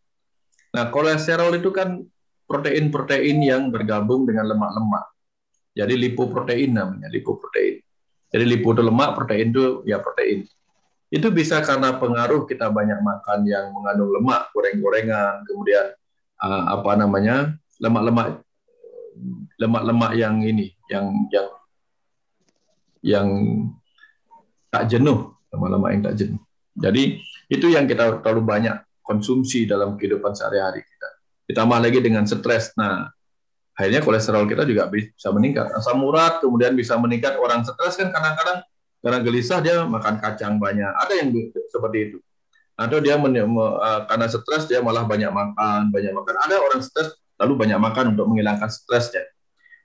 Nah, kolesterol itu kan protein-protein yang bergabung dengan lemak-lemak. Jadi lipoprotein namanya, lipoprotein. Jadi lipo itu lemak, protein itu ya protein. Itu bisa karena pengaruh kita banyak makan yang mengandung lemak, goreng-gorengan, kemudian lemak-lemak yang ini, yang tak jenuh, lemak-lemak yang tak jenuh. Jadi itu yang kita terlalu banyak konsumsi dalam kehidupan sehari-hari kita. Ditambah lagi dengan stres. Nah, akhirnya kolesterol kita juga bisa meningkat. Asam urat kemudian bisa meningkat. Orang stres kan kadang-kadang karena gelisah dia makan kacang banyak. Ada yang seperti itu. Atau dia karena stres dia malah banyak makan. Ada orang stres lalu banyak makan untuk menghilangkan stresnya.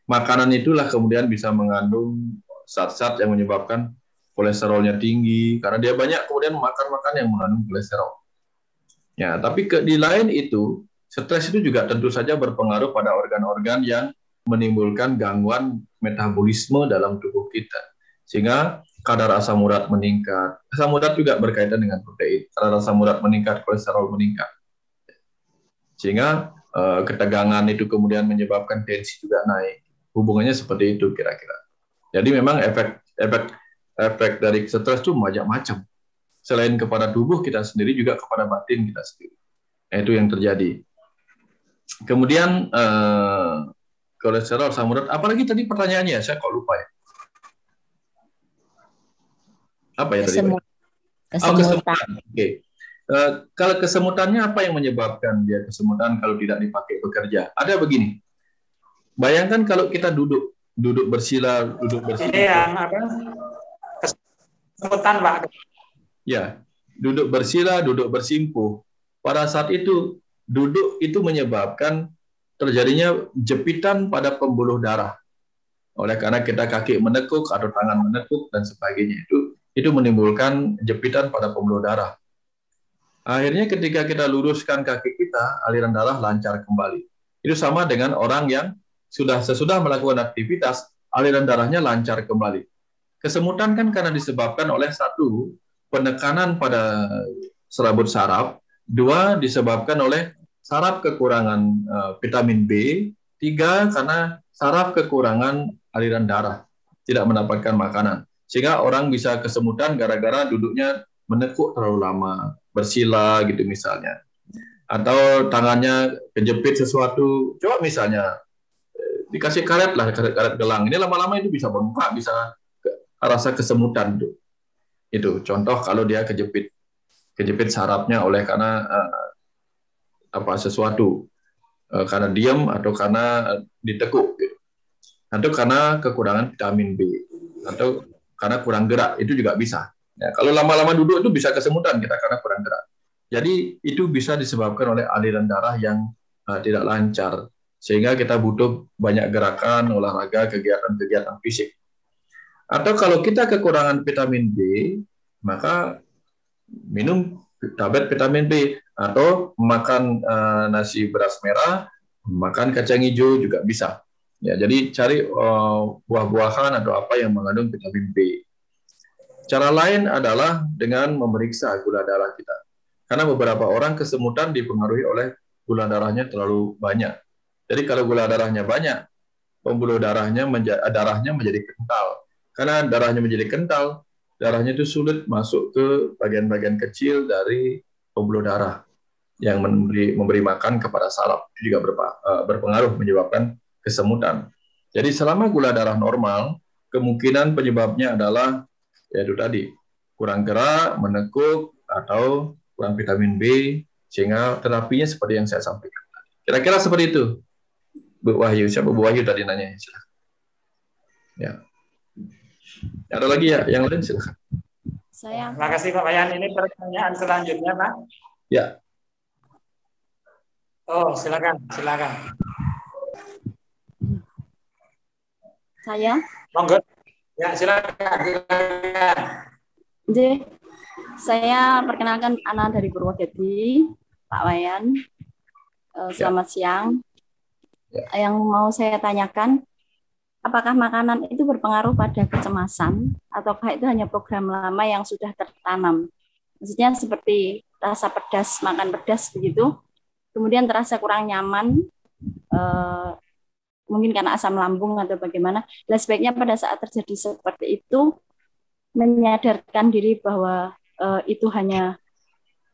Makanan itulah kemudian bisa mengandung zat-zat yang menyebabkan kolesterolnya tinggi karena dia banyak kemudian makan yang mengandung kolesterol. Ya, tapi di lain itu stres itu juga tentu saja berpengaruh pada organ-organ yang menimbulkan gangguan metabolisme dalam tubuh kita. Sehingga kadar asam urat meningkat. Asam urat juga berkaitan dengan protein. Kadar asam urat meningkat, kolesterol meningkat. Sehingga ketegangan itu kemudian menyebabkan tensi juga naik. Hubungannya seperti itu kira-kira. Jadi memang efek dari stres itu macam-macam. Selain kepada tubuh kita sendiri, juga kepada batin kita sendiri. Nah, itu yang terjadi. Kemudian kolesterol, asam urat. Apalagi tadi pertanyaannya, saya kok lupa ya. Apa ya tadi? Kesemutan. Oke. Kalau kesemutannya apa yang menyebabkan dia kesemutan kalau tidak dipakai bekerja? Ada begini. Bayangkan kalau kita duduk bersila. Ini yang apa? Kesemutan, Pak. Ya, duduk bersila, duduk bersimpuh. Pada saat itu, duduk itu menyebabkan terjadinya jepitan pada pembuluh darah. Oleh karena kita kaki menekuk atau tangan menekuk dan sebagainya, itu menimbulkan jepitan pada pembuluh darah. Akhirnya ketika kita luruskan kaki kita, aliran darah lancar kembali. Itu sama dengan orang yang sesudah melakukan aktivitas, aliran darahnya lancar kembali. Kesemutan kan karena disebabkan oleh satu, penekanan pada serabut saraf, dua, disebabkan oleh saraf kekurangan vitamin B, tiga, karena saraf kekurangan aliran darah, tidak mendapatkan makanan. Sehingga orang bisa kesemutan gara-gara duduknya menekuk terlalu lama, bersila gitu misalnya. Atau tangannya kejepit sesuatu, coba misalnya dikasih karet gelang, ini lama-lama itu bisa bengkak, bisa rasa kesemutan tuh. Itu contoh kalau dia kejepit sarafnya oleh karena sesuatu, karena diam atau karena ditekuk gitu. Atau karena kekurangan vitamin B, atau karena kurang gerak, itu juga bisa. Ya, kalau lama-lama duduk itu bisa kesemutan kita karena kurang gerak. Jadi itu bisa disebabkan oleh aliran darah yang tidak lancar, sehingga kita butuh banyak gerakan, olahraga, kegiatan fisik. Atau kalau kita kekurangan vitamin B, maka minum tablet vitamin B, atau makan nasi beras merah, makan kacang hijau juga bisa. Ya, jadi cari buah-buahan atau apa yang mengandung vitamin B. Cara lain adalah dengan memeriksa gula darah kita. Karena beberapa orang kesemutan dipengaruhi oleh gula darahnya terlalu banyak. Jadi kalau gula darahnya banyak, pembuluh darahnya menjadi kental. Karena darahnya menjadi kental, darahnya itu sulit masuk ke bagian-bagian kecil dari pembuluh darah yang memberi makan kepada saraf. Itu juga berpengaruh menyebabkan kesemutan. Jadi selama gula darah normal, kemungkinan penyebabnya adalah yaitu tadi, kurang gerak, menekuk, atau kurang vitamin B, sehingga terapinya seperti yang saya sampaikan. Kira-kira seperti itu, Bu Wahyu. Siapa Bu Wahyu tadi nanya? Silahkan. Ya. Ada lagi ya? Yang lain silahkan. Terima kasih Pak Wayan. Ini pertanyaan selanjutnya, Pak. Ya. Oh, silakan. Saya? Monggo. Ya, silakan. Jadi, saya perkenalkan Ana dari Purwodadi, Pak Wayan. Selamat siang. Yang mau saya tanyakan, apakah makanan itu berpengaruh pada kecemasan, ataukah itu hanya program lama yang sudah tertanam? Maksudnya seperti rasa pedas, makan pedas begitu, kemudian terasa kurang nyaman, mungkin karena asam lambung atau bagaimana. Dan sebaiknya pada saat terjadi seperti itu, menyadarkan diri bahwa itu hanya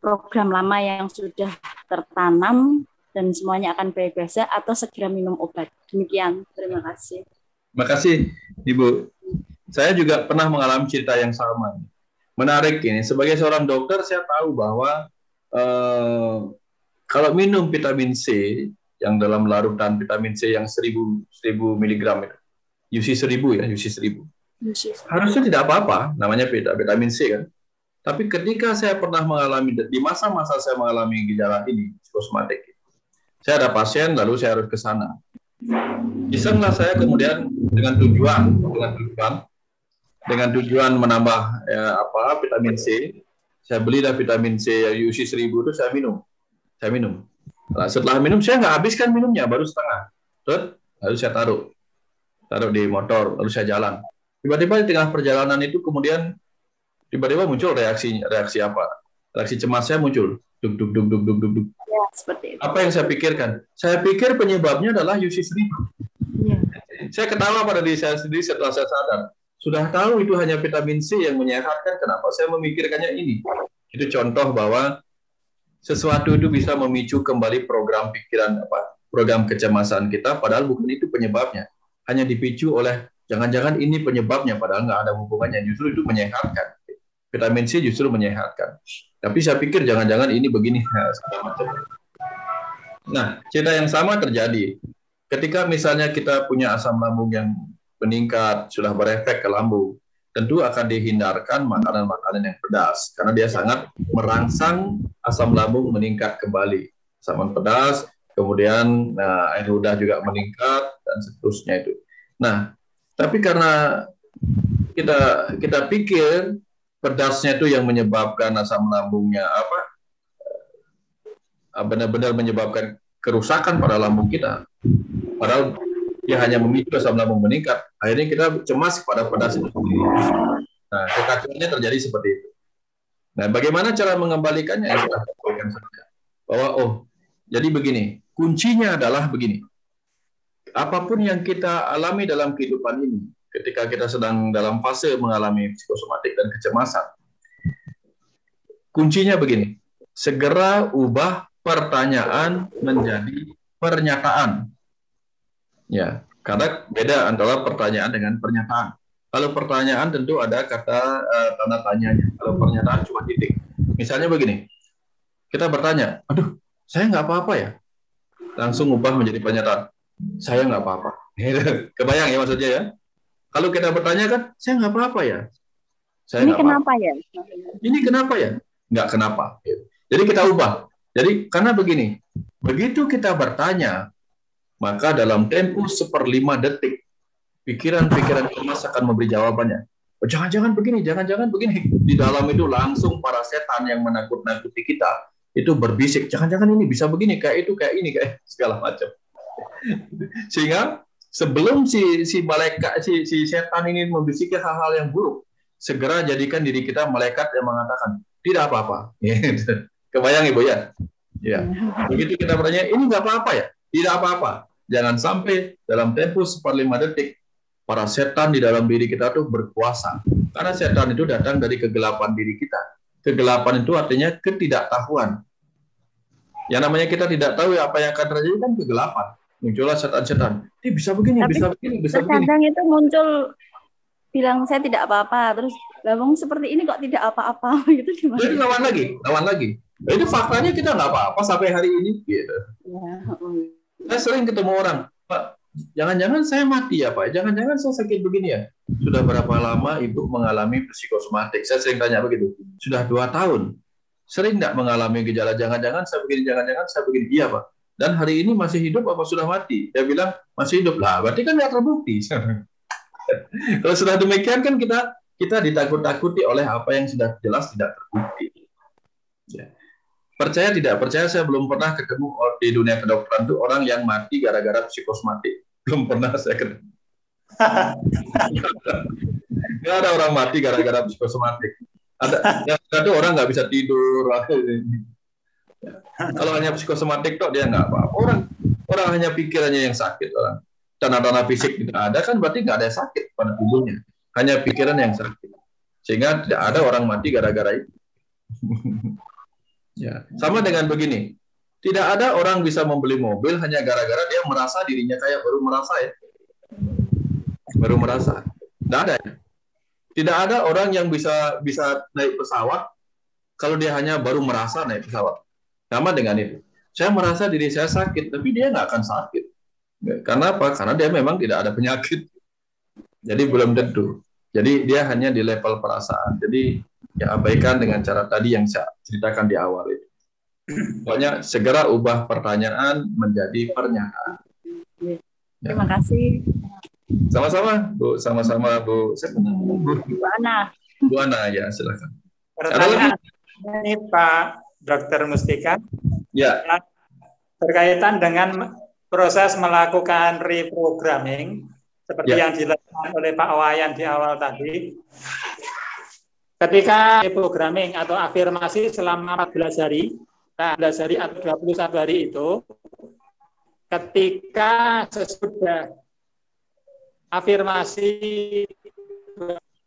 program lama yang sudah tertanam dan semuanya akan baik-baik saja, atau segera minum obat. Demikian, terima kasih. Terima kasih, Ibu. Saya juga pernah mengalami cerita yang sama. Menarik ini, sebagai seorang dokter saya tahu bahwa kalau minum vitamin C yang dalam larutan vitamin C yang 1000 mg itu, UC 1000 ya, UC 1000. Harusnya tidak apa-apa, namanya vitamin C kan. Tapi ketika saya pernah mengalami, di masa-masa saya mengalami gejala ini, psikosomatik, saya ada pasien, lalu saya harus ke sana. Isenglah saya kemudian dengan tujuan menambah vitamin C. Saya belilah vitamin C UC 1000 itu saya minum. Nah, setelah minum saya nggak habiskan minumnya, baru setengah. Terus lalu saya taruh di motor, lalu saya jalan. Tiba-tiba di tengah perjalanan itu kemudian tiba-tiba muncul reaksi apa? Reaksi cemasnya muncul. Duk duk duk duk duk duk duk. Ya, seperti itu. Apa yang saya pikirkan? Saya pikir penyebabnya adalah UC Seribu. Ya. Saya ketawa pada diri saya sendiri setelah saya sadar. Sudah tahu itu hanya vitamin C yang menyehatkan, kenapa saya memikirkannya ini? Itu contoh bahwa sesuatu itu bisa memicu kembali program pikiran program kecemasan kita, padahal bukan itu penyebabnya. Hanya dipicu oleh jangan-jangan ini penyebabnya, padahal nggak ada hubungannya. Justru itu menyehatkan. Vitamin C justru menyehatkan. Tapi saya pikir jangan-jangan ini begini. Nah, cerita yang sama terjadi. Ketika misalnya kita punya asam lambung yang meningkat, sudah berefek ke lambung, tentu akan dihindarkan makanan-makanan yang pedas, karena dia sangat merangsang asam lambung meningkat kembali. Asam pedas, kemudian air ludah juga meningkat, dan seterusnya itu. Nah, tapi karena kita pikir pedasnya itu yang menyebabkan asam lambungnya benar-benar menyebabkan kerusakan pada lambung kita. Padahal dia hanya memicu asam lambung meningkat. Akhirnya kita cemas pada pedas itu sendiri. Nah, kekacauannya terjadi seperti itu. Nah, bagaimana cara mengembalikannya? Ya, sudah sampaikan saja. Bahwa jadi begini, kuncinya adalah begini. Apapun yang kita alami dalam kehidupan ini, ketika kita sedang dalam fase mengalami psikosomatik dan kecemasan, kuncinya begini, segera ubah pertanyaan menjadi pernyataan. Ya, karena beda antara pertanyaan dengan pernyataan. Kalau pertanyaan tentu ada kata tanda tanyanya. Kalau pernyataan cuma titik. Misalnya begini, kita bertanya, aduh, saya nggak apa-apa ya? Langsung ubah menjadi pernyataan, saya nggak apa-apa. Kebayang ya maksudnya ya? Kalau kita bertanya kan, saya nggak apa-apa ya? Saya Ini nggak kenapa apa-apa. ya? Ini kenapa ya? Nggak kenapa. Jadi kita ubah. Jadi karena begini, begitu kita bertanya, maka dalam tempo 1/5 detik, pikiran-pikiran cemas akan memberi jawabannya. Oh, jangan-jangan begini, jangan-jangan begini. Di dalam itu langsung para setan yang menakut-nakuti kita itu berbisik, jangan-jangan ini bisa begini, kayak itu, kayak ini, kayak segala macam. Sehingga sebelum si malaikat, si setan ini membisiki hal-hal yang buruk, segera jadikan diri kita malaikat yang mengatakan tidak apa-apa. Kebayang Ibu ya? Ya. Begitu kita bertanya, ini nggak apa-apa ya? Tidak apa-apa. Jangan sampai dalam tempo 1/5 detik para setan di dalam diri kita tuh berkuasa. Karena setan itu datang dari kegelapan diri kita. Kegelapan itu artinya ketidaktahuan. Yang namanya kita tidak tahu apa yang akan terjadi kan kegelapan. Muncullah setan-setan. Ini bisa begini, Tapi bisa begini, bisa begini. kadang itu muncul bilang saya tidak apa-apa, terus Bang seperti ini kok tidak apa-apa gitu gimana? Jadi lawan lagi. Itu faktanya kita nggak apa-apa sampai hari ini. Gitu. Ya. Saya sering ketemu orang, Pak, jangan-jangan saya mati ya Pak, jangan-jangan saya sakit begini ya. Sudah berapa lama Ibu mengalami psikosomatik? Saya sering tanya begitu. Sudah 2 tahun. Sering nggak mengalami gejala jangan-jangan saya begini, jangan-jangan saya begini? Iya Pak. Dan hari ini masih hidup apa sudah mati? Dia bilang masih hidup. Lah, berarti kan nggak terbukti. Kalau sudah demikian kan kita ditakut-takuti oleh apa yang sudah jelas tidak terbukti. Ya. Percaya tidak percaya, saya belum pernah ketemu di dunia kedokteran itu orang yang mati gara-gara psikosomatik. Belum pernah saya ketemu. Nggak ada orang mati gara-gara psikosomatik. Ada orang nggak bisa tidur. Kalau hanya psikosomatik toh dia nggak apa-apa. Orang hanya pikirannya yang sakit. Orang tanda-tanda fisik tidak ada kan berarti nggak ada sakit pada tubuhnya. Hanya pikiran yang sakit. Sehingga tidak ada orang mati gara-gara itu. Ya, sama dengan begini. Tidak ada orang bisa membeli mobil hanya gara-gara dia merasa dirinya kayak baru merasa ya. Baru merasa. Tidak ada ya. Tidak ada orang yang bisa naik pesawat kalau dia hanya baru merasa naik pesawat. Sama dengan itu. Saya merasa diri saya sakit, tapi dia nggak akan sakit. Karena apa? Karena dia memang tidak ada penyakit. Jadi belum tentu. Jadi dia hanya di level perasaan. Jadi ya abaikan dengan cara tadi yang saya ceritakan di awal itu. Pokoknya segera ubah pertanyaan menjadi pernyataan. Ya. Terima kasih. Sama-sama, Bu. Sama-sama, Bu. Bu Ana. Bu Ana, ya silakan. Pertanyaan ini Pak Dr. Mustika. Ya. Berkaitan dengan proses melakukan reprogramming seperti yang dilakukan oleh Pak Wayan di awal tadi. Ketika programming atau afirmasi selama 14 hari, 14 hari atau 21 hari itu, ketika sesudah afirmasi,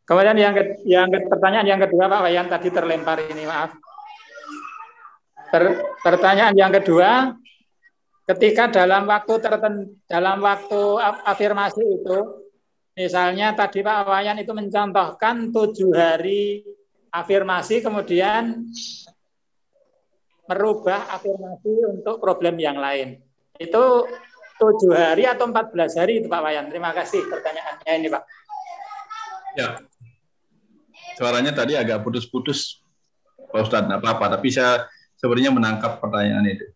kemudian pertanyaan yang kedua Pak Wayan tadi terlempar ini, maaf. Pertanyaan yang kedua, ketika dalam waktu afirmasi itu, misalnya tadi Pak Wayan itu mencontohkan 7 hari afirmasi, kemudian merubah afirmasi untuk problem yang lain. Itu 7 hari atau 14 hari itu Pak Wayan? Terima kasih pertanyaannya ini Pak. Ya, suaranya tadi agak putus-putus Pak Ustadz, nggak apa-apa, tapi saya sebenarnya menangkap pertanyaan itu.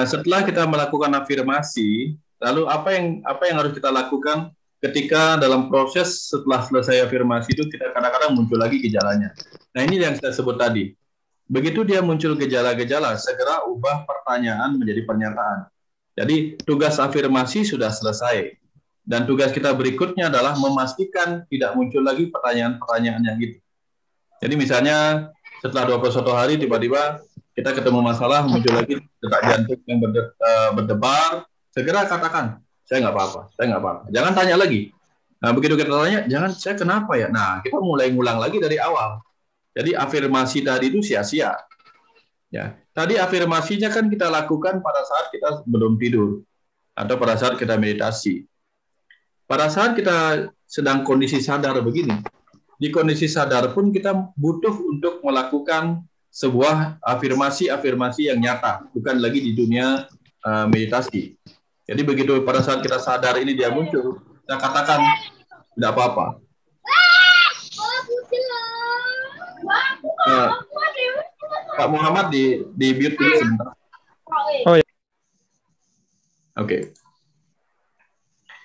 Setelah kita melakukan afirmasi, lalu apa yang harus kita lakukan ketika dalam proses setelah selesai afirmasi itu kita kadang-kadang muncul lagi gejalanya. Nah ini yang saya sebut tadi. Begitu dia muncul gejala-gejala, segera ubah pertanyaan menjadi pernyataan. Jadi tugas afirmasi sudah selesai. Dan tugas kita berikutnya adalah memastikan tidak muncul lagi pertanyaan-pertanyaan yang itu. Jadi misalnya setelah 21 hari tiba-tiba kita ketemu masalah, muncul lagi detak jantung yang berdebar, segera katakan, saya nggak apa-apa, saya nggak apa-apa. Jangan tanya lagi. Nah, begitu kita tanya, jangan saya kenapa ya? Nah, kita mulai ngulang lagi dari awal. Jadi afirmasi tadi itu sia-sia. Ya, tadi afirmasinya kan kita lakukan pada saat kita belum tidur atau pada saat kita meditasi. Pada saat kita sedang kondisi sadar begini, di kondisi sadar pun kita butuh untuk melakukan sebuah afirmasi yang nyata, bukan lagi di dunia meditasi. Jadi begitu pada saat kita sadar ini dia muncul, kita katakan tidak apa-apa. Pak Muhammad di mute dulu sebentar. Oh ya. Oke.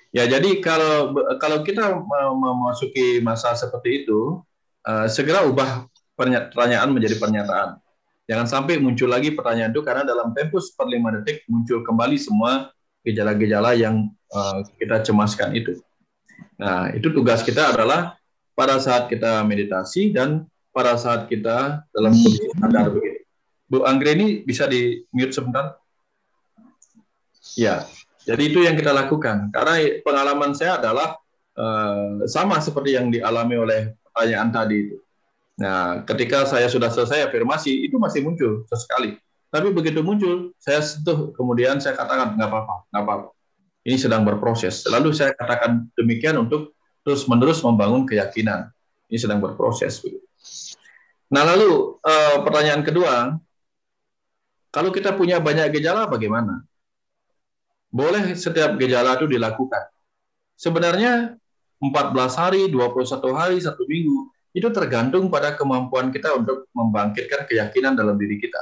Ya, jadi kalau kita memasuki masa seperti itu, segera ubah pertanyaan menjadi pernyataan. Jangan sampai muncul lagi pertanyaan itu, karena dalam tempo 4-5 detik muncul kembali semua gejala-gejala yang kita cemaskan itu. Nah, itu tugas kita adalah pada saat kita meditasi dan pada saat kita dalam kondisi sadar begini. Bu Anggreni bisa di mute sebentar? Ya, jadi itu yang kita lakukan. Karena pengalaman saya adalah sama seperti yang dialami oleh pertanyaan tadi itu. Nah, ketika saya sudah selesai afirmasi, itu masih muncul sesekali. Tapi begitu muncul, saya sentuh, kemudian saya katakan, nggak apa-apa, nggak apa-apa. Ini sedang berproses. Lalu saya katakan demikian untuk terus-menerus membangun keyakinan. Ini sedang berproses. Nah, lalu pertanyaan kedua, kalau kita punya banyak gejala, bagaimana? Boleh setiap gejala itu dilakukan. Sebenarnya 14 hari, 21 hari, 1 minggu, itu tergantung pada kemampuan kita untuk membangkitkan keyakinan dalam diri kita.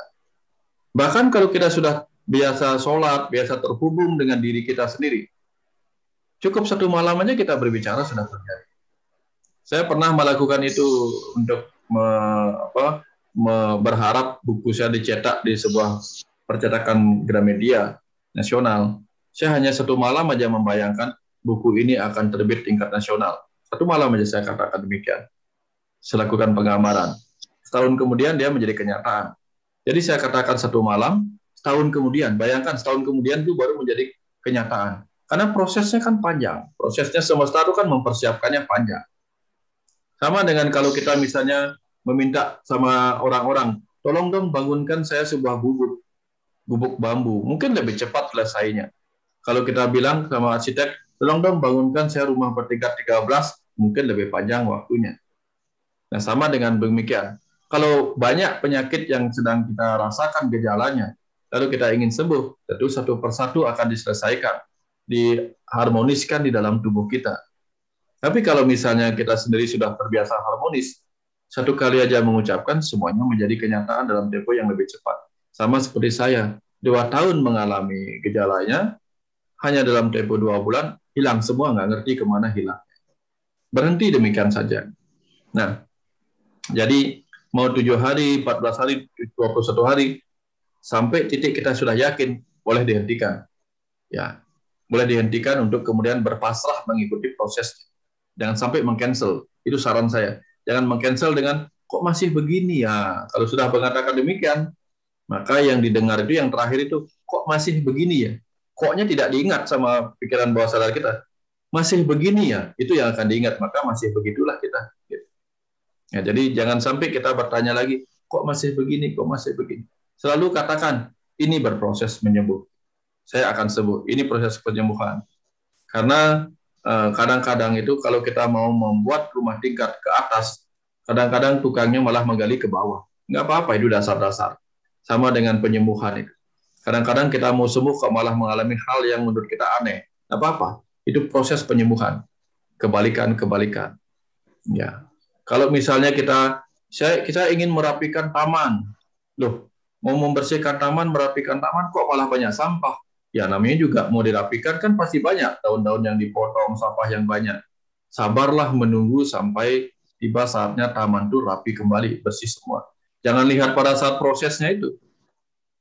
Bahkan kalau kita sudah biasa sholat, biasa terhubung dengan diri kita sendiri, cukup 1 malam aja kita berbicara sudah terjadi. Saya pernah melakukan itu untuk berharap buku saya dicetak di sebuah percetakan Gramedia nasional. Saya hanya 1 malam aja membayangkan buku ini akan terbit tingkat nasional. 1 malam aja saya katakan demikian. Saya lakukan penggambaran. Setahun kemudian dia menjadi kenyataan. Jadi saya katakan 1 malam, setahun kemudian, bayangkan setahun kemudian itu baru menjadi kenyataan. Karena prosesnya kan panjang. Prosesnya semesta itu kan mempersiapkannya panjang. Sama dengan kalau kita misalnya meminta sama orang-orang, tolong dong bangunkan saya sebuah gubuk bambu. Mungkin lebih cepat selesainya. Kalau kita bilang sama arsitek, tolong dong bangunkan saya rumah bertingkat 13, mungkin lebih panjang waktunya. Nah, sama dengan demikian. Kalau banyak penyakit yang sedang kita rasakan gejalanya, lalu kita ingin sembuh, tentu satu persatu akan diselesaikan, diharmoniskan di dalam tubuh kita. Tapi kalau misalnya kita sendiri sudah terbiasa harmonis, 1 kali aja mengucapkan, semuanya menjadi kenyataan dalam tempo yang lebih cepat. Sama seperti saya, 2 tahun mengalami gejalanya, hanya dalam tempo 2 bulan, hilang semua, nggak ngerti kemana hilang. Berhenti demikian saja. Nah, jadi mau 7 hari, 14 hari, 21 hari, sampai titik kita sudah yakin, boleh dihentikan. Ya, boleh dihentikan untuk kemudian berpasrah mengikuti proses. Jangan sampai meng-cancel. Itu saran saya. Jangan meng-cancel dengan kok masih begini ya. Kalau sudah mengatakan demikian, maka yang didengar itu yang terakhir itu kok masih begini ya. Koknya tidak diingat sama pikiran bawah sadar kita. Masih begini ya, itu yang akan diingat. Maka masih begitulah kita. Ya, jadi jangan sampai kita bertanya lagi, kok masih begini, kok masih begini. Selalu katakan, ini berproses menyembuh. Saya akan sembuh. Ini proses penyembuhan. Karena kadang-kadang itu kalau kita mau membuat rumah tingkat ke atas, kadang-kadang tukangnya malah menggali ke bawah. Nggak apa-apa, itu dasar-dasar. Sama dengan penyembuhan itu. Kadang-kadang kita mau sembuh kok malah mengalami hal yang menurut kita aneh. Nggak apa-apa, itu proses penyembuhan. Kebalikan-kebalikan. Ya. Kalau misalnya kita ingin merapikan taman. Loh, mau membersihkan taman, merapikan taman, kok malah banyak sampah? Ya, namanya juga mau dirapikan kan pasti banyak daun-daun yang dipotong, sampah yang banyak. Sabarlah menunggu sampai tiba saatnya taman itu rapi kembali, bersih semua. Jangan lihat pada saat prosesnya itu.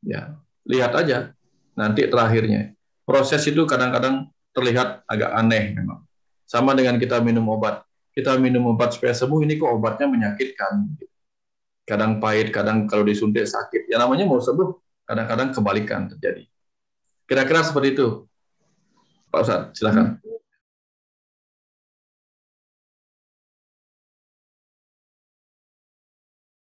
Ya, lihat aja nanti terakhirnya. Proses itu kadang-kadang terlihat agak aneh memang. Sama dengan kita minum obat. Kita minum obat supaya sembuh, ini kok obatnya menyakitkan. Kadang pahit, kadang kalau disuntik sakit. Ya namanya mau sembuh, kadang-kadang kebalikan terjadi. Kira-kira seperti itu. Pak Ustadz, silakan.